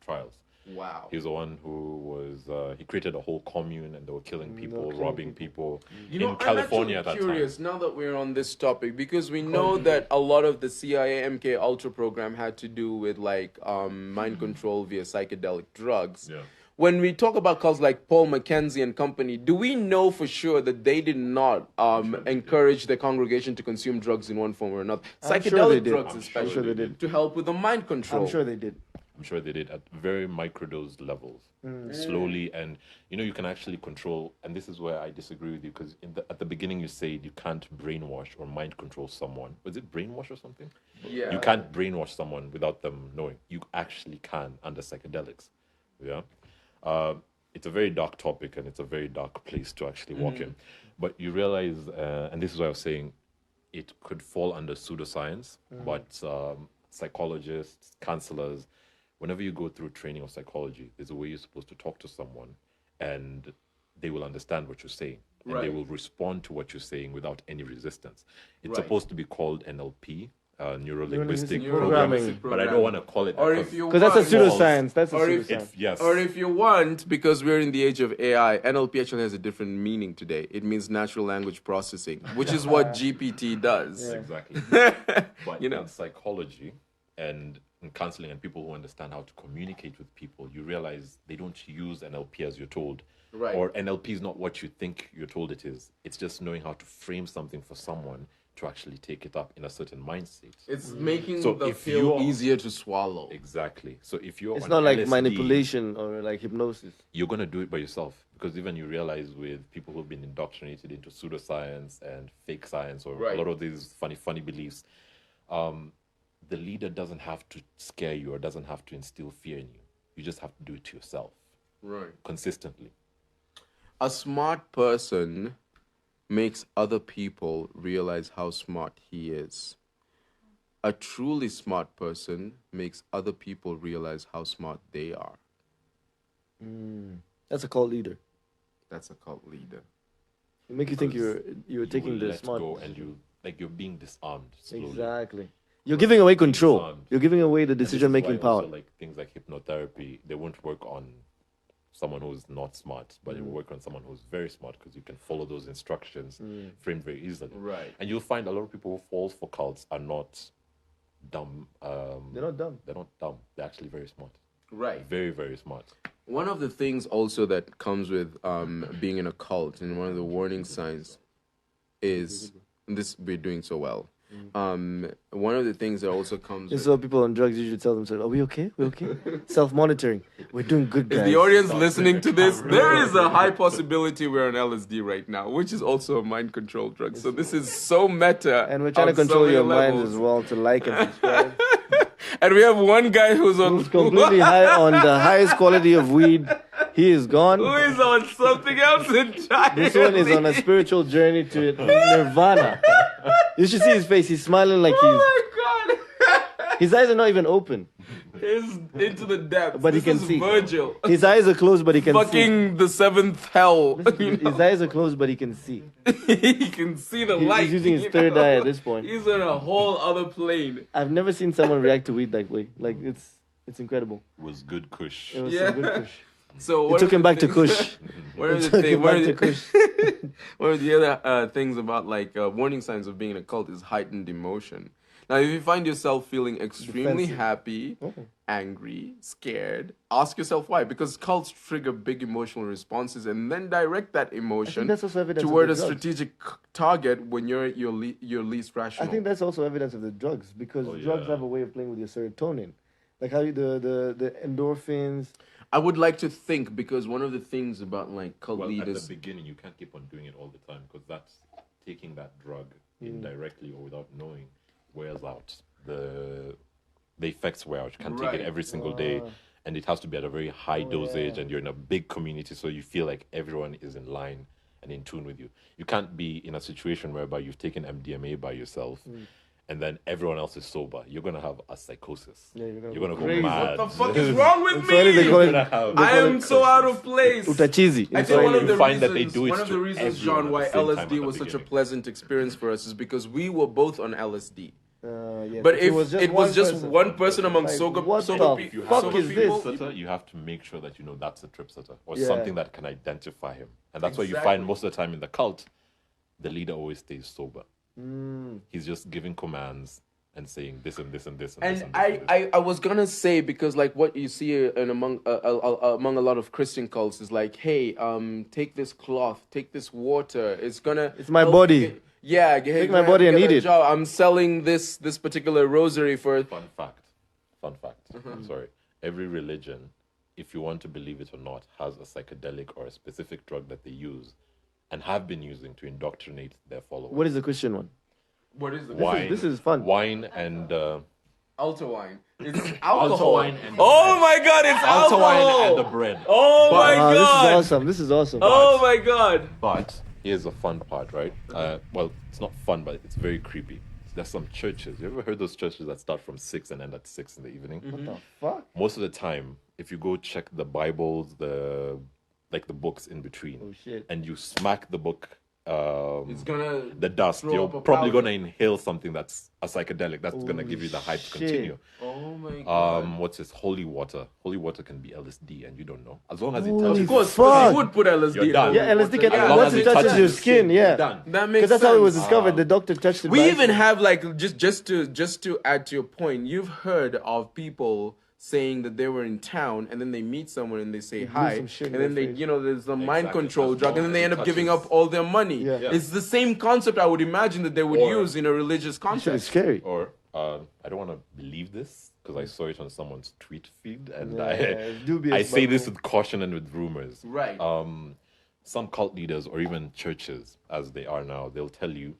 trials. Wow. He was the one who was, he created a whole commune and they were killing people, killing robbing people. You know, in California I'm at that actually curious time. now that we're on this topic because we know that a lot of the CIA MK Ultra program had to do with like mind control via psychedelic drugs. Yeah. When we talk about cults like Paul McKenzie and company, do we know for sure that they did not encourage the congregation to consume drugs in one form or another? I'm sure Psychedelic they did. drugs, I'm especially, sure they did. to help with the mind control. I'm sure they did. I'm sure they did at very microdose levels, slowly, and you can actually control. And this is where I disagree with you because at the beginning you said you can't brainwash or mind control someone. Was it brainwash or something? Yeah. You can't brainwash someone without them knowing. You actually can under psychedelics. Yeah, it's a very dark topic and it's a very dark place to actually walk in. But you realize, and this is why I was saying, it could fall under pseudoscience, but psychologists, counselors, whenever you go through training of psychology, there's a way you're supposed to talk to someone and they will understand what you're saying. And they Right. will respond to what you're saying without any resistance. It's Right. supposed to be called NLP, neuro-linguistic Neuro-linguistic programming, programming. but I don't want to call it that Or if you Because that's a want- pseudoscience. That's a Or if- pseudoscience. yes. Or if you want, because we're in the age of AI, NLP actually has a different meaning today. It means natural language processing, which is what GPT does. Yeah. Exactly. But You know. in psychology and in counseling and people who understand how to communicate with people, you realize they don't use NLP as you're told. Right. Or NLP is not what you think you're told it is. It's just knowing how to frame something for someone to actually take it up in a certain mind state. It's making So the if pill you're- easier to swallow. Exactly. So if you're It's on not like LSD, manipulation or like hypnosis. you're going to do it by yourself because even you realize with people who've been indoctrinated into pseudoscience and fake science or Right. a lot of these funny beliefs, the leader doesn't have to scare you or doesn't have to instill fear in you. You just have to do it to yourself Right. consistently. A smart person makes other people realize how smart he is. A truly smart person makes other people realize how smart they are. That's a cult leader. That's a cult leader. It make you think Because you're You taking will the let smart. go and you're being disarmed slowly. Exactly. You're giving away control. Disarmed. You're giving away the And this is decision-making why also, power. like things like hypnotherapy, they won't work on someone who's not smart, but it will work on someone who's very smart because you can follow those instructions framed very easily. Right. And you'll find a lot of people who fall for cults are not dumb. They're not dumb. They're not dumb. They're actually very smart. Right. Very, very smart. One of the things also that comes with being in a cult, and one of the warning signs is this. We're doing so well. One of the things that also comes This with is what people on drugs usually tell themselves. Are we okay? We're okay? Self-monitoring. We're doing good, guys. the audience listening to this, there is a high possibility we're on LSD right now, which is also a mind control drug. So this is so meta. And we're trying to on so control many your levels. minds as well to like and subscribe. And we have one guy who's on Who's completely high on the highest quality of weed. He is gone. who is on something else entirely. This one is on a spiritual journey to nirvana. You should see his face. He's smiling like Oh my god. his eyes are not even open. He's into the depths. But he This can is see. Virgil. His eyes are closed, but he can see. Fucking the seventh hell. You know? His eyes are closed, but he can see. He can see the light. He's using his you third know? eye at this point. He's on a whole other plane. I've never seen someone react to weed that way. Like it's incredible. It was good kush. It was Yeah. some good kush. So It what took are him the back to things- Kush. What are It the took things? him What back are to the, Kush. what are the other things about like warning signs of being in a cult is heightened emotion. Now, if you find yourself feeling extremely Defensive. happy, Oh. angry, scared, ask yourself why. Because cults trigger big emotional responses and then direct that emotion that's also evidence of toward the a drugs. strategic target when you're at your least I rational. think that's also evidence of the drugs because drugs yeah. have a way of playing with your serotonin, like how you, the endorphins. I would like to think because one of the things about like cult Well, at leaders. the beginning, you can't keep on doing it all the time because that's taking that drug indirectly or without knowing wears out. The effects wear out. You can't take Right. it every single day, and it has to be at a very high dosage. And you're in a big community, so you feel like everyone is in line and in tune with you. You can't be in a situation whereby you've taken MDMA by yourself. And then everyone else is sober. You're gonna have a psychosis. Yeah, you're gonna You're gonna go go crazy. mad. What the fuck is wrong with In Swahili they me? call it, You're gonna have- I am so out of place. utachizi. I in think one of Swahili. the You find that they reasons, do it one of the to reasons, everyone John, at why the same time LSD at the was such a beginning. pleasant experience for us is because we were both on LSD. Yeah, But if it was just person, one person among like, sober, what sober, the pe- fuck sober is people, this? Sitter, you have to make sure that you know that's a trip sitter or Yeah. something that can identify him. And that's why you Exactly. find most of the time in the cult, the leader always stays sober. Mm. He's just giving commands and saying this and this and this and And this and this. and this. I was gonna say, because like what you see among a lot of Christian cults is like, hey, take this cloth, take this water. It's gonna. It's my help you body. get- yeah, Take my body and eat it. I'm selling this particular rosary for. Fun fact. I'm sorry. Every religion, if you want to believe it or not, has a psychedelic or a specific drug that they use and have been using to indoctrinate their followers. What is the Christian one? What is it? Wine? This is fun. Wine and Alta wine. It's alcohol. wine and Oh my god, it's altar alcohol. wine and the bread. Oh my Wow, god. this is awesome. Oh my god. But here's the fun part, right? Well, it's not fun, but it's very creepy. There's some churches. You ever heard those churches that start from 6 and end at 6 in the evening? What the fuck? Most of the time, if you go check the Bibles, the books in between, Oh shit. and you smack the book, It's gonna the dust, throw you're up a probably powder. gonna inhale something that's a psychedelic. That's gonna give you the hype to shit. continue. Oh my god. What's this? Holy water. Holy water can be LSD, and you don't know. As long as it Holy touches Of course, fuck. because you would put LSD You're in done. holy Yeah, LSD can. water. As long Once as it it touches touches your the skin, you're yeah. done. That makes Because that's how it was sense. discovered. The doctor touched it. We by even accident. have like just to add to your point, you've heard of people saying that they were in town and then they meet someone and they say blew hi some shit and in then their they face. there's a mind Exactly. control As drug long and then as they it end up giving touches- up all their money. Yeah. Yeah. It's the same concept I would imagine that they would Or- use in a religious Shit is context. scary. Or I don't want to believe this because I saw it on someone's tweet feed, and Yeah, it's dubious, I say but- this with caution and with rumors. Right. Some cult leaders or even churches, as they are now, they'll tell you.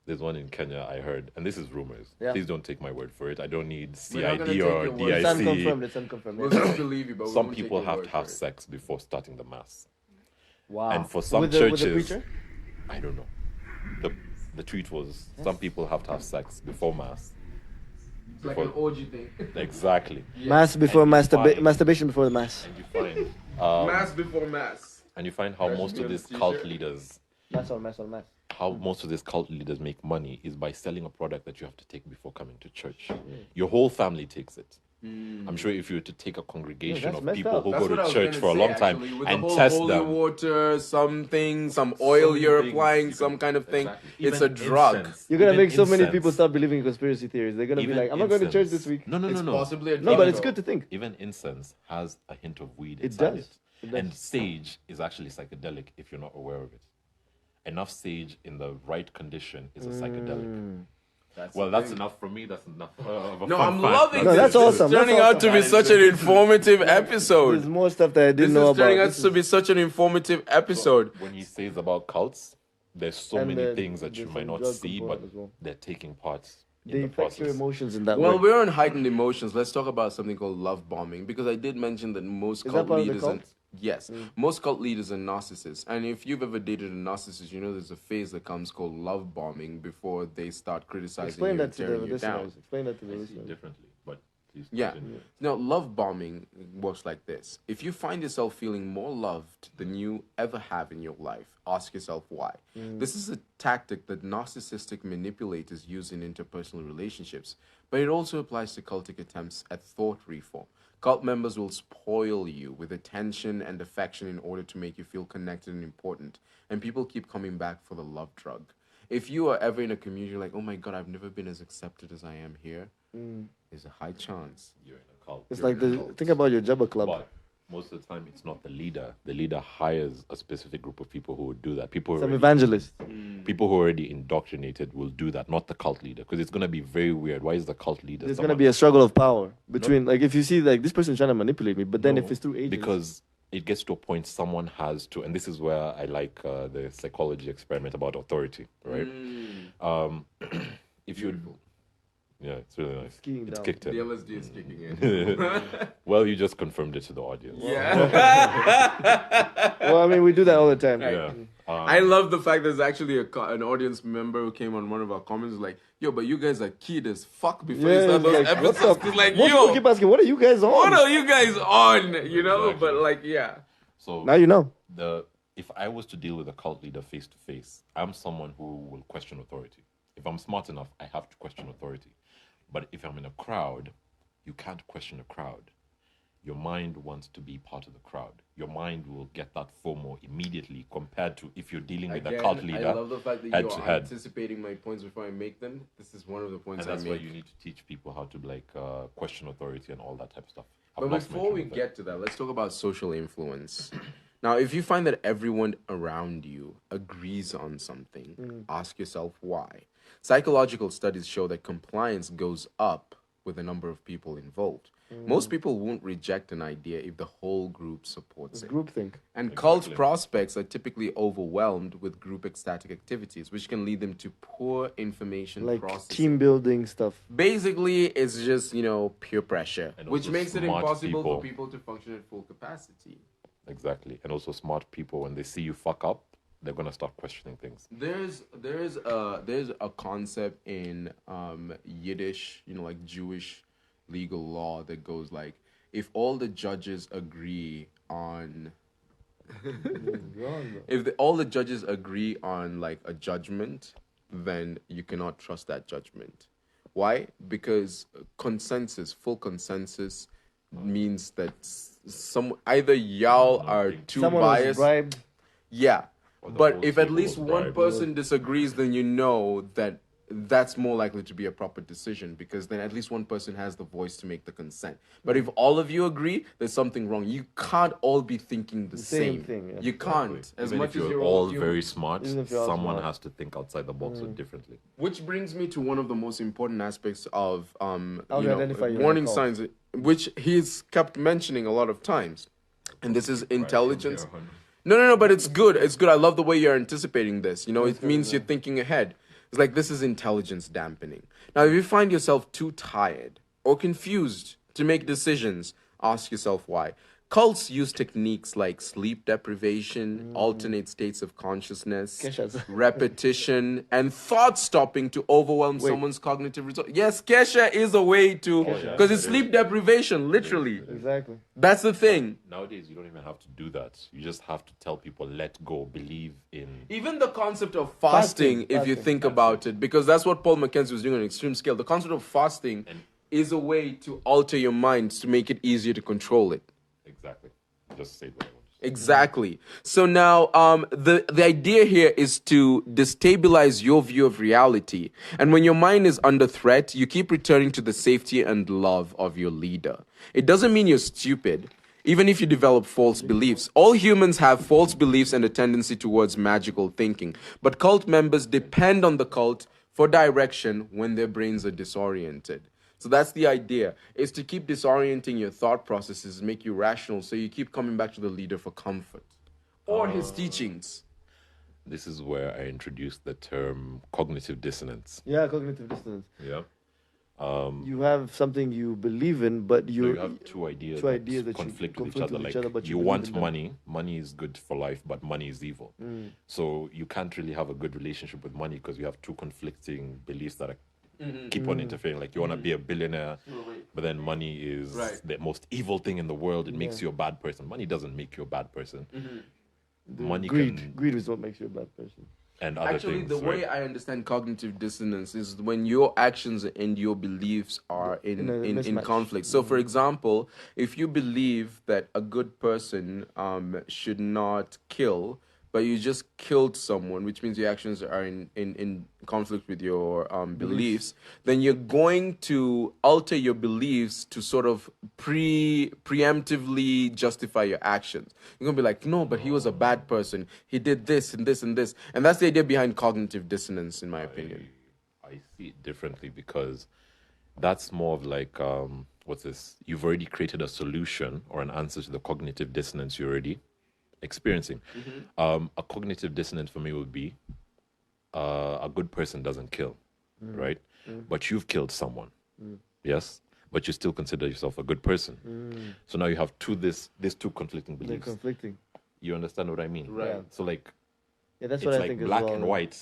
There's one in Kenya I heard, and this is rumors. Yeah. Please don't take my word for it. I don't need We're not gonna CID take or your word. It's DIC. unconfirmed. It's unconfirmed. We'll just believe you, but we Some won't take people your have word to have for it. sex before starting the mass. Wow. And for some with the churches, preacher? I don't know. The tweet was some people have to have sex before mass. It's like For- an orgy thing. Exactly. Mass before And you find- masturbation before the mass. And you find Mass before mass. and you find how That most should of be on these the cult t-shirt. leaders Mass on mass on mass. how most of these cult leaders make money is by selling a product that you have to take before coming to church. Your whole family takes it. I'm sure if you were to take a congregation that's of messed people up. who That's go what I to was church gonna for a say, long time actually, with and the whole test holy them, water, some oil many you're things applying, you some can- kind of thing. Exactly. It's Even a drug. incense, You're gonna even make so many incense, people start believing in conspiracy theories. They're gonna be even like, I'm not going to church incense. this week. No, It's possibly a No, drug. but it's though. good to think. Even incense has a hint of weed It inside does. it. It does. And sage is actually psychedelic if you're not aware of it. Enough sage in the right condition is a psychedelic. That's Well, the that's thing. enough for me. That's enough of a No, fun I'm fact. loving No, this. that's This awesome. is turning That's out to be awesome. such an informative There's episode. more stuff that I This didn't is know about. turning out This to is- be such an informative episode. When he says about cults, there's so And many then things that you there's might some not drug see, but component as well. they're taking part in They the affect your process. emotions in that Well, way. we're on heightened emotions. Let's talk about something called love bombing, because I did mention that most Is cult that part of the leaders cult? yes, most cult leaders are narcissists. And if you've ever dated a narcissist, you know there's a phase that comes called love bombing before they start criticizing Explain you that and to the tearing you down. listeners. Explain that to the I see it listeners. differently, but please Yeah. continue. Now, love bombing works like this. If you find yourself feeling more loved than you ever have in your life, ask yourself why. This is a tactic that narcissistic manipulators use in interpersonal relationships, but it also applies to cultic attempts at thought reform. Cult members will spoil you with attention and affection in order to make you feel connected and important, and people keep coming back for the love drug. If you are ever in a community like, oh my God, I've never been as accepted as I am here, there's a high chance. You're in a cult. It's You're like in a the cult. think about your Jabba club. But most of the time, it's not the leader. The leader hires a specific group of people who would do that. People who Some are evangelists. people who are already indoctrinated will do that, not the cult leader, because it's going to be very weird. Why is the cult leader? There's gonna be a struggle of power between like if you see like this person's trying to manipulate me, but then if it's through agents, because it gets to a point someone has to, and this is where I like the psychology experiment about authority, right? If you, yeah, it's really nice. Skiing It's down. kicked The in. LSD is kicking in. Well, you just confirmed it to the audience. Yeah. well, I mean we do that all the time. Yeah. I love the fact there's actually an audience member who came on one of our comments like, yo, but you guys are kid as fuck before you Yeah, start those like, what episodes. the- 'Cause like, Most people yo, keep asking, what are you guys on? what are you guys on? You know? Exactly. But like, yeah. So Now you know. if I was to deal with a cult leader face to face, I'm someone who will question authority. If I'm smart enough, I have to question authority. But if I'm in a crowd, you can't question a crowd. Your mind wants to be part of the crowd. Your mind will get that FOMO immediately compared to if you're dealing with a cult leader. I love the fact that head you're to head. anticipating my points before I make them. This is one of the points And that's I why make. you need to teach people how to like question authority and all that type of stuff. But before we get to that, let's talk about social influence. Now, if you find that everyone around you agrees on something, ask yourself why. Psychological studies show that compliance goes up with the number of people involved. Most people won't reject an idea if the whole group supports it. Groupthink. And cult prospects are typically overwhelmed with group ecstatic activities, which can lead them to poor information Like processing. team building stuff. Basically, it's just, peer pressure, And which also makes it smart impossible people. for people to function at full capacity. Exactly. And also smart people, when they see you fuck up, they're gonna start questioning things. There's a concept in Yiddish, like Jewish legal law that goes like, if all the judges agree on all the judges agree on like a judgment, then you cannot trust that judgment. Why? Because full consensus means that either y'all are too Someone was biased. bribed. Yeah. Or the But whole if at table least was one bribed. person disagrees, then you know that that's more likely to be a proper decision, because then at least one person has the voice to make the consent. But if all of you agree, there's something wrong. You can't all be thinking the same same thing, yeah. You can't. Exactly. As Even much if as you're you're all human. very smart, Even if you're all someone smart. has to think outside the box differently. Which brings me to one of the most important aspects of How to identify you're in a warning cult. signs, which he's kept mentioning a lot of times. And this is intelligence. No, but it's good. It's good. I love the way you're anticipating this. It means you're thinking ahead. It's like, this is intelligence dampening. Now, if you find yourself too tired or confused to make decisions, ask yourself why. Cults use techniques like sleep deprivation, alternate states of consciousness, Kesha's. repetition, and thought stopping to overwhelm someone's cognitive resource. Yes, Kesha is a way to, yeah, because it's it sleep is. deprivation, literally. Exactly. That's the thing. Nowadays, you don't even have to do that. You just have to tell people, let go, believe in. Even the concept of fasting, if you think about it, because that's what Paul McKenzie was doing on an extreme scale. The concept of fasting is a way to alter your mind to make it easier to control it. Exactly. Just say what I want to say. Exactly. So now, the idea here is to destabilize your view of reality. And when your mind is under threat, you keep returning to the safety and love of your leader. It doesn't mean you're stupid, even if you develop false beliefs. All humans have false beliefs and a tendency towards magical thinking. But cult members depend on the cult for direction when their brains are disoriented. So that's the idea, is to keep disorienting your thought processes, make you rational, so you keep coming back to the leader for comfort or his teachings. This is where I introduced the term cognitive dissonance. Yeah, cognitive dissonance. Yeah. You have something you believe in, but So you you have two ideas that you conflict with each conflict other. with each Like, other, but you believe want in them. money. Money is good for life, but money is evil. So you can't really have a good relationship with money because you have two conflicting beliefs that are keep on interfering. Like, you want to be a billionaire, but then money is the most evil thing in the world. It makes you a bad person. Money doesn't make you a bad person. Money Greed is what makes you a bad person. and other Actually, things. the way I understand cognitive dissonance is when your actions and your beliefs are in mismatch. conflict. So, for example, if you believe that a good person should not kill, but you just killed someone, which means your actions are in conflict with your beliefs, then you're going to alter your beliefs to sort of preemptively justify your actions. You're going to be like, no, but he was a bad person. He did this and this and this. And that's the idea behind cognitive dissonance, in my opinion. I see it differently because that's more of like, what's this? You've already created a solution or an answer to the cognitive dissonance you're already experiencing. A cognitive dissonance for me would be a good person doesn't kill, right? But you've killed someone, yes? But you still consider yourself a good person. So now you have these two conflicting They're beliefs. conflicting. You understand what I mean? Right. Yeah. So like, Yeah, that's it's what I like think black as well. and white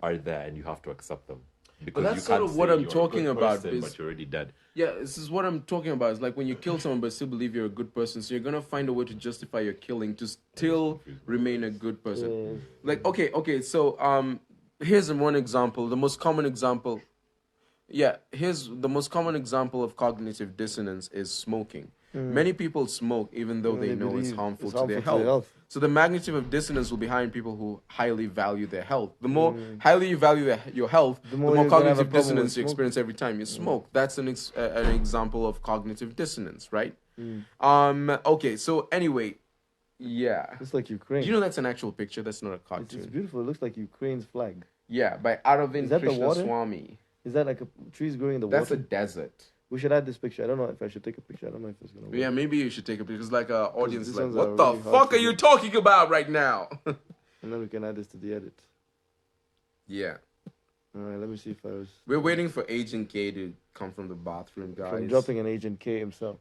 are there and you have to accept them. because that's you sort can't of what say I'm you're a talking good about, person, is- but you're already dead. Yeah, this is what I'm talking about. It's like when you kill someone but still believe you're a good person, so you're gonna find a way to justify your killing to still remain a good person. Like, okay, so here's one example. The most common example. Yeah, here's the most common example of cognitive dissonance is smoking. Many people smoke even though they know it's believe harmful, it's to their harmful to their health. health. So the magnitude of dissonance will be high in people who highly value their health. The more highly you value your health, the more more you're gonna have a cognitive problem with dissonance you smoking. experience every time you smoke. That's an example of cognitive dissonance, right? Okay, so anyway, yeah. It's like Ukraine. Do you know that's an actual picture? That's not a It's cartoon. beautiful. It looks like Ukraine's flag. Yeah, by Aravind Is that the water? Krishnaswamy. Is that like trees growing in the That's a water? desert. We should add this picture. I don't know if I should take a picture. I don't know if it's gonna work. Yeah, maybe you should take a picture. It's like an audience these like, ones what are the really hard fuck to are you get. talking about right now? And then we can add this to the edit. Yeah. All right, let me see if I was We're waiting for Agent K to come from the bathroom, guys. from dropping an Agent K himself.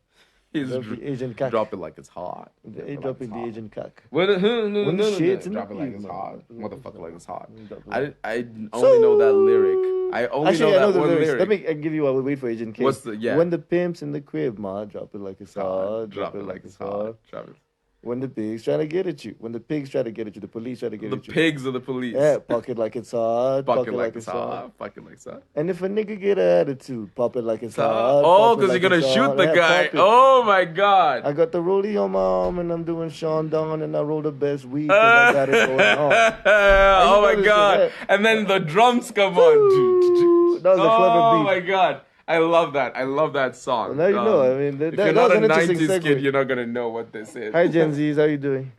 He's Drop the Agent Kak. drop it like it's hot. Dropping the Agent Kak. When the shit's in the drop it like beat, it's man. hot. Motherfucker like it's hot. Drop it. I only know that lyric. I only Actually, know I know that the one lyrics. lyric. Let me give you while we wait for Agent K. What's the- yeah. When the pimp's in the crib, ma, drop it like it's hot. Drop it like it's hot. Drop it. When the pigs try to get at you. When the pigs try to get at you. The police try to get The at you. pigs of the police. Yeah, pocket like it's hot. Pocket like it's hot. Pocket like it's hot. And if a nigga get an attitude, pop it like it's hot. Oh, pop it because like you're gonna it's shoot hot. the Yeah, guy. pop it. Oh my god. I got the rollie on my arm and I'm doing Sean Don and I roll the best weed 'cause I got it going on. Oh know my this god. shit, And then the drums come on. That was a clever Oh beat. my god. I love that. I love that song. Well, now you know. I mean, if that you're was not a an interesting 90s kid, segue. you're not gonna know what this is. Hi, Gen Zs. How you doing?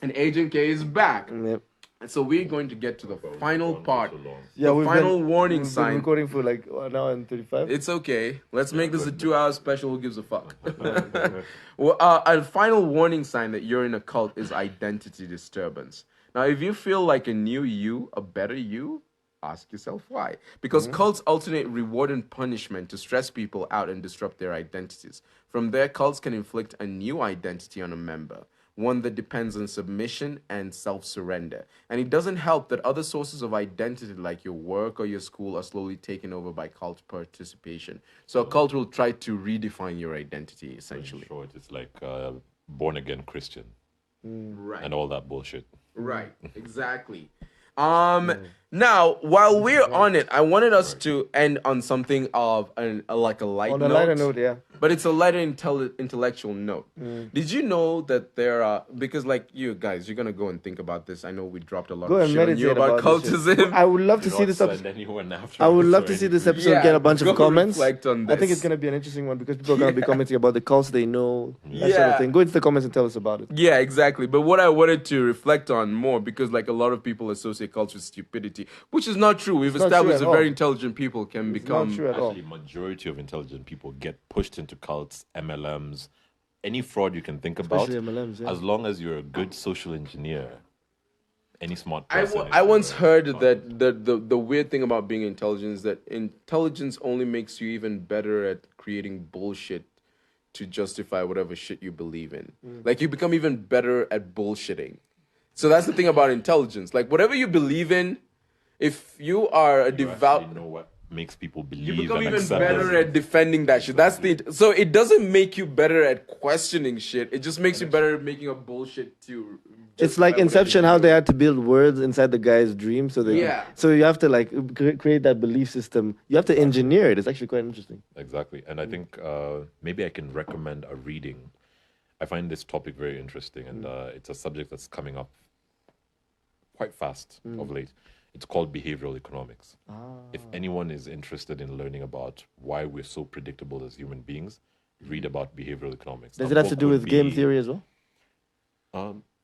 And Agent K is back. Yep. And so we're going to get to the final part. Yeah, The we've final been, warning we've sign. Been recording for like 1 hour and 35. It's okay. Let's make this a 2-hour special. Who gives a fuck? Well, a final warning sign that you're in a cult is identity disturbance. Now, if you feel like a new you, a better you, ask yourself why. Because cults alternate reward and punishment to stress people out and disrupt their identities. From there, cults can inflict a new identity on a member, one that depends on submission and self-surrender. And it doesn't help that other sources of identity like your work or your school are slowly taken over by cult participation. So a cult will try to redefine your identity, essentially. In short, it's like born again Christian Right. and all that bullshit. Right, exactly. Now, while we're on it, I wanted us to end on something of a light On note. a lighter note, yeah. But it's a lighter intellectual note. Did you know that there are, because like you guys, you're gonna go and think about this. I know we dropped a lot Go of and shit on you meditate about about this shit. cultism. I would love to Do see not this send episode. anyone after I would us love or to see this anything. episode get a bunch go of comments. reflect on I think this. it's gonna be an interesting one because people are gonna be commenting about the cults they know, that sort Yeah. of thing. Go into the comments and tell us about it. Yeah, exactly. But what I wanted to reflect on more, because like a lot of people associate culture with stupidity, which is not true. We've not true established at that very all. intelligent people can It's become. not true at all. Actually, majority of intelligent people get pushed into cults, MLMs, any fraud you can think about. Especially MLMs, yeah. As long as you're a good social engineer, any smart I person. I is, once heard not- that the weird thing about being intelligent is that intelligence only makes you even better at creating bullshit to justify whatever shit you believe in. Like you become even better at bullshitting. So that's the thing about intelligence. Like whatever you believe in, if you are a you devout, actually know what makes people believe you become and even accept better it. at defending that shit. That's the so it doesn't make you better at questioning shit. It just makes you better at making a bullshit too. It's like Inception, how they had to build words inside the guy's dream, so they Yeah. so you have to like create that belief system. You have to engineer it. It's actually quite interesting. Exactly. And I think maybe I can recommend a reading. I find this topic very interesting, and it's a subject that's coming up quite fast of late. It's called behavioral economics. If anyone is interested in learning about why we're so predictable as human beings, read about behavioral economics. Does A it have to book do would with game be, theory as well?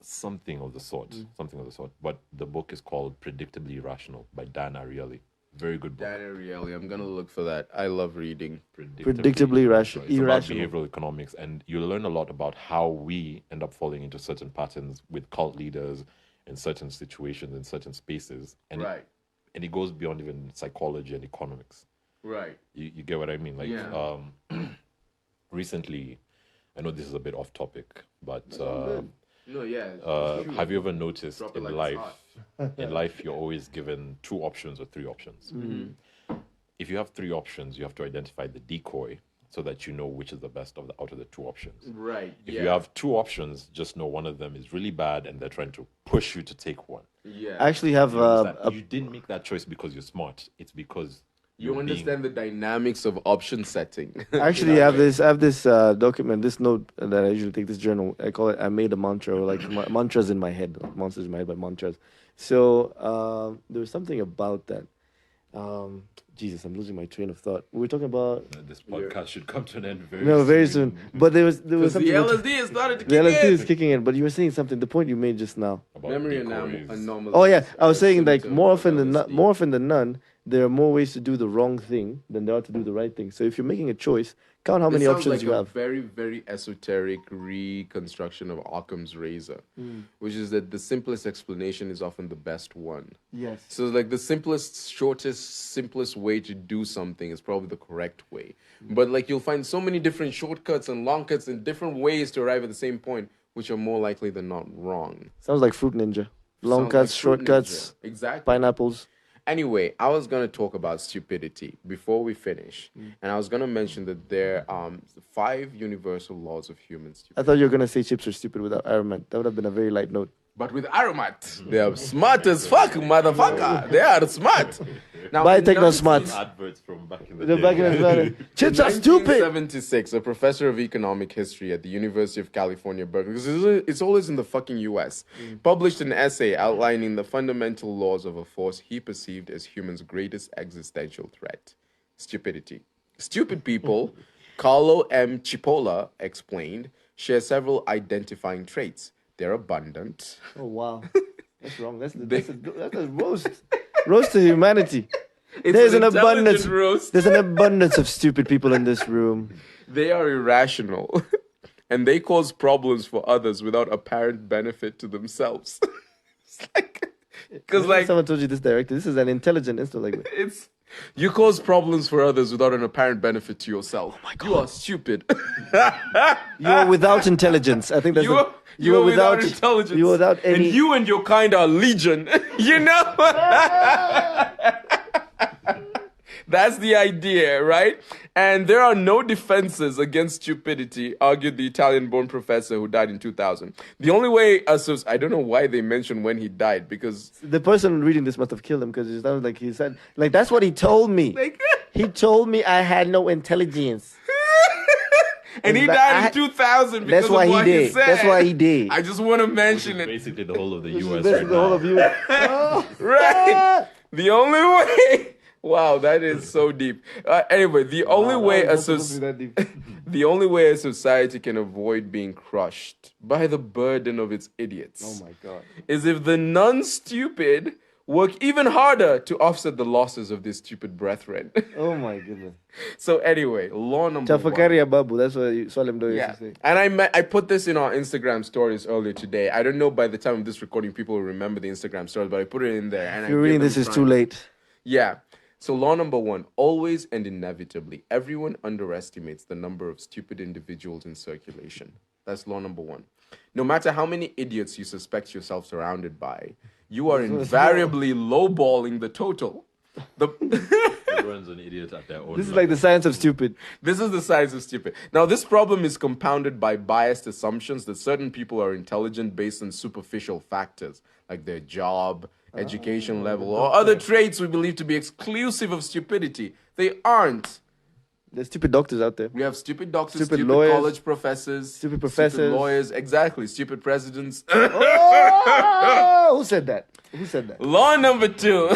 Something of the sort. Something of the sort. But the book is called Predictably Irrational by Dan Ariely. Very good book. That really, I'm gonna look for that. I love reading. Predictably It's about irrational. behavioral economics, and you learn a lot about how we end up falling into certain patterns with cult leaders in certain situations, in certain spaces. And Right. and it goes beyond even psychology and economics. Right. You get what I mean? Like, Yeah. recently, I know this is a bit off topic, but No, yeah. have you ever noticed Drop it in like it's life hot. In life, you're always given 2 options or 3 options. If you have 3 options, you have to identify the decoy so that you know which is the best out of the 2 options. Right. If you have 2 options, just know one of them is really bad and they're trying to push you to take one. Yeah. I actually have You understand? You didn't make that choice because you're smart. It's because You you're understand the dynamics of option setting. I actually have this document, this note that I usually take, this journal. I call it, I made a mantra, or like mantras in my head, like monsters in my head, but mantras. So there was something about that. Jesus, I'm losing my train of thought. We were talking about This podcast should come to an end very soon. But there was The something. LSD has started to The kick LSD in. is kicking in, but you were saying something. The point you made just now. about Memory decoys. anomalies. Oh yeah, I was saying like symptom more of often than LSD. more often than none, there are more ways to do the wrong thing than there are to do the right thing. So if you're making a choice, count how This many sounds options like you a have. very, very esoteric reconstruction of Occam's razor, which is that the simplest explanation is often the best one. Yes. So, like, the simplest, shortest, simplest way to do something is probably the correct way. But, like, you'll find so many different shortcuts and long cuts and different ways to arrive at the same point, which are more likely than not wrong. Sounds like Fruit Ninja. Long Sounds cuts, like Fruit shortcuts, Ninja. Exactly. pineapples. Anyway, I was going to talk about stupidity before we finish. And I was going to mention that there are 5 universal laws of human I stupidity. thought you were gonna say chips are stupid without aromat. That would have been a very light note. But with Aromat, they are smart as fuck, motherfucker. They are smart. Now, Buy in Techno 19 Smarts. Adverts from back in the The day. back in the chips are stupid. 1976, a professor of economic history at the University of California, Berkeley, because it's always in the fucking US, published an essay outlining the fundamental laws of a force he perceived as humans' greatest existential threat: stupidity. Stupid people, Carlo M. Cipolla explained, share several identifying traits. They're abundant. Oh wow, that's wrong. That's a roast. Roast to humanity. There's an abundance. intelligent roast. There's an abundance of stupid people in this room. They are irrational, and they cause problems for others without apparent benefit to themselves. It's like, because like Someone told you this directly. This is an intelligent instant language. it's you cause problems for others without an apparent benefit to yourself. Oh my God. You are stupid. You are without intelligence. I think that's You are without intelligence. You are without any. And you and your kind are legion. You know? That's the idea, right? And there are no defenses against stupidity, argued the Italian-born professor who died in 2000. The only way, I don't know why they mentioned when he died, because The person reading this must have killed him because it sounds like he said, like, that's what he told me. He told me I had no intelligence. and he Like, died in 2000 because That's why of what he did. said. That's why he did. I just want to mention it. Basically, the whole of the US This right is the whole now. of you. Oh, Right. The only way. Wow, that is so deep. Anyway, the only way the only way a society can avoid being crushed by the burden of its idiots Oh my God. is if the non-stupid work even harder to offset the losses of their stupid brethren. Oh my goodness. So anyway, law number 1. Tafakari Babu. That's what Salim Do used Yeah, to say. and I put this in our Instagram stories earlier today. I don't know by the time of this recording people will remember the Instagram stories, but I put it in there. And If you're reading this, it's too late. Yeah. So law number 1, always and inevitably, everyone underestimates the number of stupid individuals in circulation. That's law number 1. No matter how many idiots you suspect yourself surrounded by, you are invariably lowballing the total. Everyone's an idiot at their own This is level. like the science of stupid. This is the size of stupid. Now, this problem is compounded by biased assumptions that certain people are intelligent based on superficial factors, like their job, education level, or other traits we believe to be exclusive of stupidity. They aren't. There's stupid doctors out there. We have stupid doctors, Stupid stupid lawyers, college professors, stupid professors. lawyers, exactly, stupid presidents. Oh, who said that? Who said that? Law number 2. Who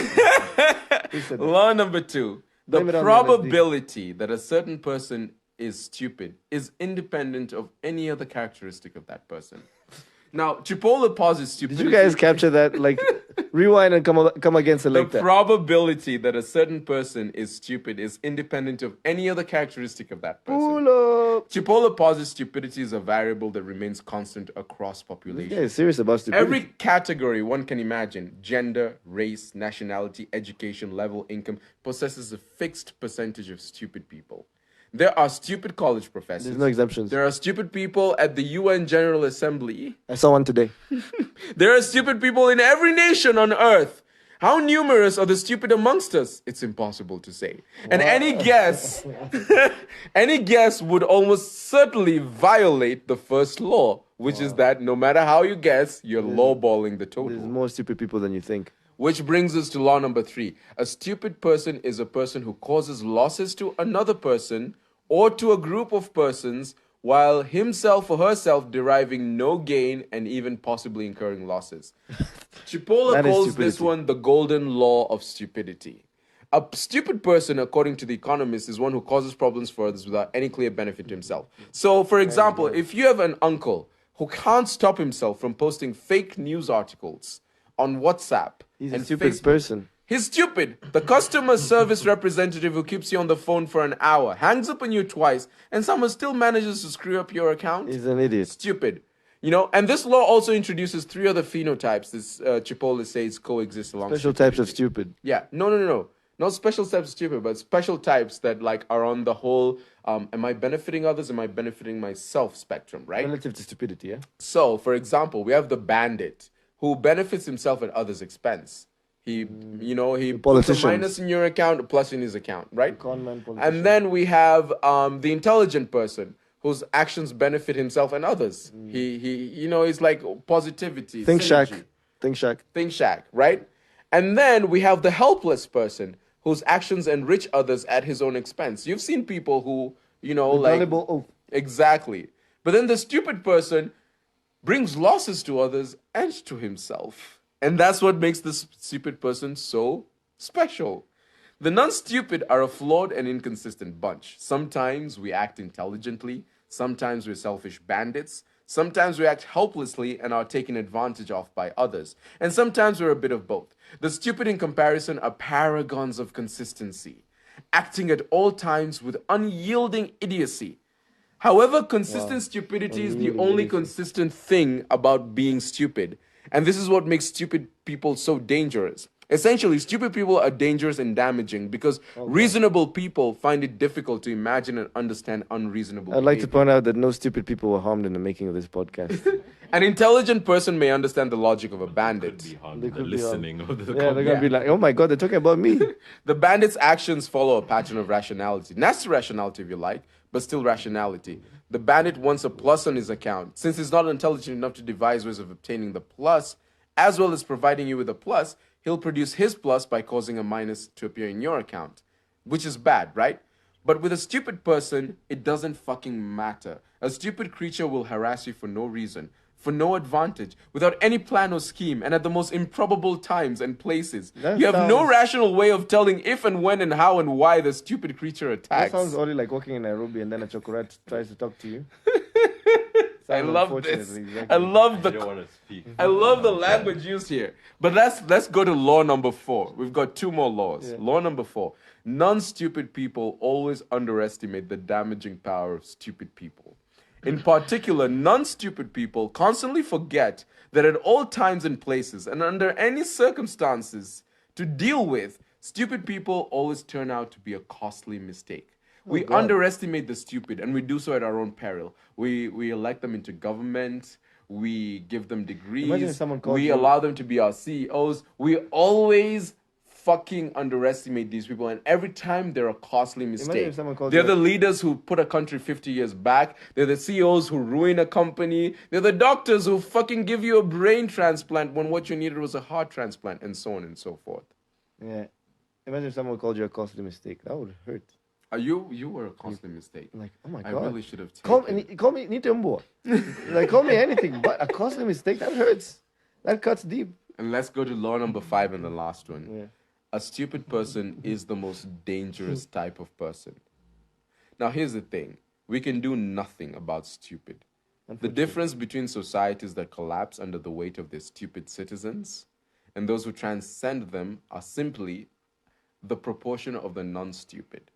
said that? Law number 2. The Blame it on the probability that a certain person is stupid is independent of any other characteristic of that person. Now, Cipolla posits Did stupidity. you guys capture that? Like, rewind and come again, The select that. probability that a certain person is stupid is independent of any other characteristic of that person. Pull up. Cipolla posits stupidity is a variable that remains constant across Yeah, populations. it's serious about stupidity. Every category one can imagine, gender, race, nationality, education, level, income, possesses a fixed percentage of stupid people. There are stupid college professors. There's no exemptions. There are stupid people at the UN General Assembly. I saw one today. There are stupid people in every nation on earth. How numerous are the stupid amongst us? It's impossible to say. And any guess would almost certainly violate the first law, which is that no matter how you guess, you're lowballing the total. There's more stupid people than you think. Which brings us to law number 3. A stupid person is a person who causes losses to another person or to a group of persons while himself or herself deriving no gain and even possibly incurring losses. Chipola calls this one the golden law of stupidity. A stupid person, according to The Economist, is one who causes problems for others without any clear benefit to himself. So, for example, if you have an uncle who can't stop himself from posting fake news articles on WhatsApp, He's a stupid person. He's stupid. The customer service representative who keeps you on the phone for an hour, hangs up on you twice, and someone still manages to screw up your account. He's an idiot. Stupid. You know, and this law also introduces 3 other phenotypes. This Chipola says coexist alongside. Special types of stupid. Yeah. No. Not special types of stupid, but special types that like are on the whole, am I benefiting others? Am I benefiting myself spectrum, right? Relative to stupidity, yeah? So, for example, we have the bandit who benefits himself at others' expense. He puts a minus in your account, a plus in his account, right? And then we have the intelligent person whose actions benefit himself and others. He's like positivity. ThinkShack, right? And then we have the helpless person whose actions enrich others at his own expense. You've seen people who, exactly. But then the stupid person brings losses to others and to himself. And that's what makes this stupid person so special. The non-stupid are a flawed and inconsistent bunch. Sometimes we act intelligently. Sometimes we're selfish bandits. Sometimes we act helplessly and are taken advantage of by others. And sometimes we're a bit of both. The stupid in comparison are paragons of consistency, acting at all times with unyielding idiocy. However, consistent stupidity is the only consistent thing about being stupid. And this is what makes stupid people so dangerous. Essentially, stupid people are dangerous and damaging because reasonable people find it difficult to imagine and understand unreasonable I'd like to point out that no stupid people were harmed in the making of this podcast. An intelligent person may understand the logic of a bandit. They could be listening. They're going to be like, oh my God, they're talking about me. The bandit's actions follow a pattern of rationality. Nasty rationality, if you like, but still rationality. The bandit wants a plus on his account. Since he's not intelligent enough to devise ways of obtaining the plus, as well as providing you with a plus, he'll produce his plus by causing a minus to appear in your account, which is bad, right? But with a stupid person, it doesn't fucking matter. A stupid creature will harass you for no reason, for no advantage, without any plan or scheme, and at the most improbable times and places. You have no rational way of telling if and when and how and why the stupid creature attacks. That sounds only like walking in Nairobi and then a chocolate tries to talk to you. I love this. Exactly. I love the language used here. But let's go to law number 4. We've got 2 more laws. Yeah. Law number 4. Non-stupid people always underestimate the damaging power of stupid people. In particular, non-stupid people constantly forget that at all times and places and under any circumstances to deal with, stupid people always turn out to be a costly mistake. We underestimate the stupid, and we do so at our own peril. We elect them into government. We give them degrees. We allow them to be our CEOs. We always fucking underestimate these people, and every time they're a costly mistake. They're the leaders who put a country 50 years back. They're the CEOs who ruin a company. They're the doctors who fucking give you a brain transplant when what you needed was a heart transplant, and so on and so forth. Yeah. Imagine if someone called you a costly mistake. That would hurt. You were a costly mistake. Like, oh my God. I really should have taken Call me Nitumbo. Like, call me anything, but a costly mistake, that hurts. That cuts deep. And let's go to law number 5 and the last one. Yeah. A stupid person is the most dangerous type of person. Now, here's the thing. We can do nothing about stupid. The difference between societies that collapse under the weight of their stupid citizens and those who transcend them are simply the proportion of the non-stupid.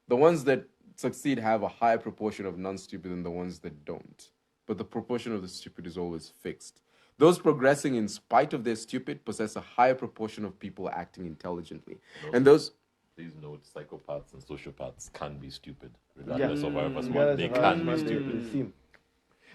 The ones that succeed have a higher proportion of non-stupid than the ones that don't. But the proportion of the stupid is always fixed. Those progressing in spite of their stupid possess a higher proportion of people acting intelligently. And those... Please note, psychopaths and sociopaths can be stupid. Regardless of however smart, they can be stupid.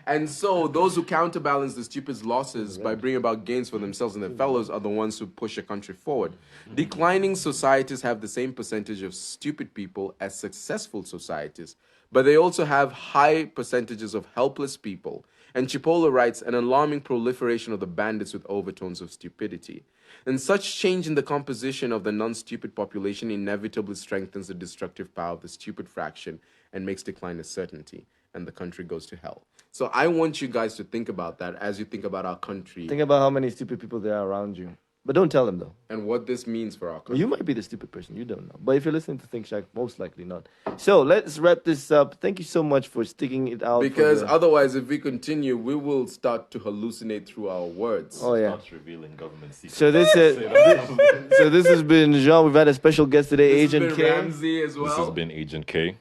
And so those who counterbalance the stupid's losses by bringing about gains for themselves and their fellows are the ones who push a country forward. Declining societies have the same percentage of stupid people as successful societies, but they also have high percentages of helpless people. And Chipola writes, an alarming proliferation of the bandits with overtones of stupidity. And such change in the composition of the non-stupid population inevitably strengthens the destructive power of the stupid fraction and makes decline a certainty, and the country goes to hell. So I want you guys to think about that as you think about our country. Think about how many stupid people there are around you. But don't tell them, though. And what this means for our country. You might be the stupid person. You don't know. But if you're listening to ThinkShack, most likely not. So let's wrap this up. Thank you so much for sticking it out. Because otherwise, if we continue, we will start to hallucinate through our words. Oh, yeah. Starts revealing government secrets. So this has been Jean. We've had a special guest today, Agent This K. has been Ramsey as well. This has been Agent K.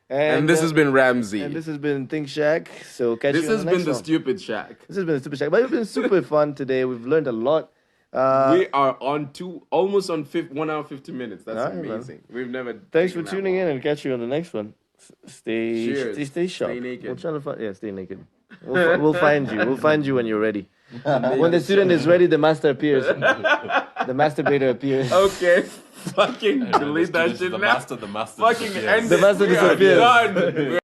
And this has been Ramsey. And this has been ThinkShack. So catch This you on has the been next the one. Stupid Shack. This has been the Stupid Shack. But it's been super fun today. We've learned a lot. We are on almost on 1 hour 50 minutes. That's All right, man. amazing. We've never. Thanks for taken that tuning long. in and catch you on the next one. Stay sharp. Stay naked. We'll try to find, stay naked. We'll find you. We'll find you when you're ready. When the student is ready, the master appears. The masturbator appears. Okay. Fucking delete that shit The now. master. Fucking disappears. end The it. master We are disappears. done.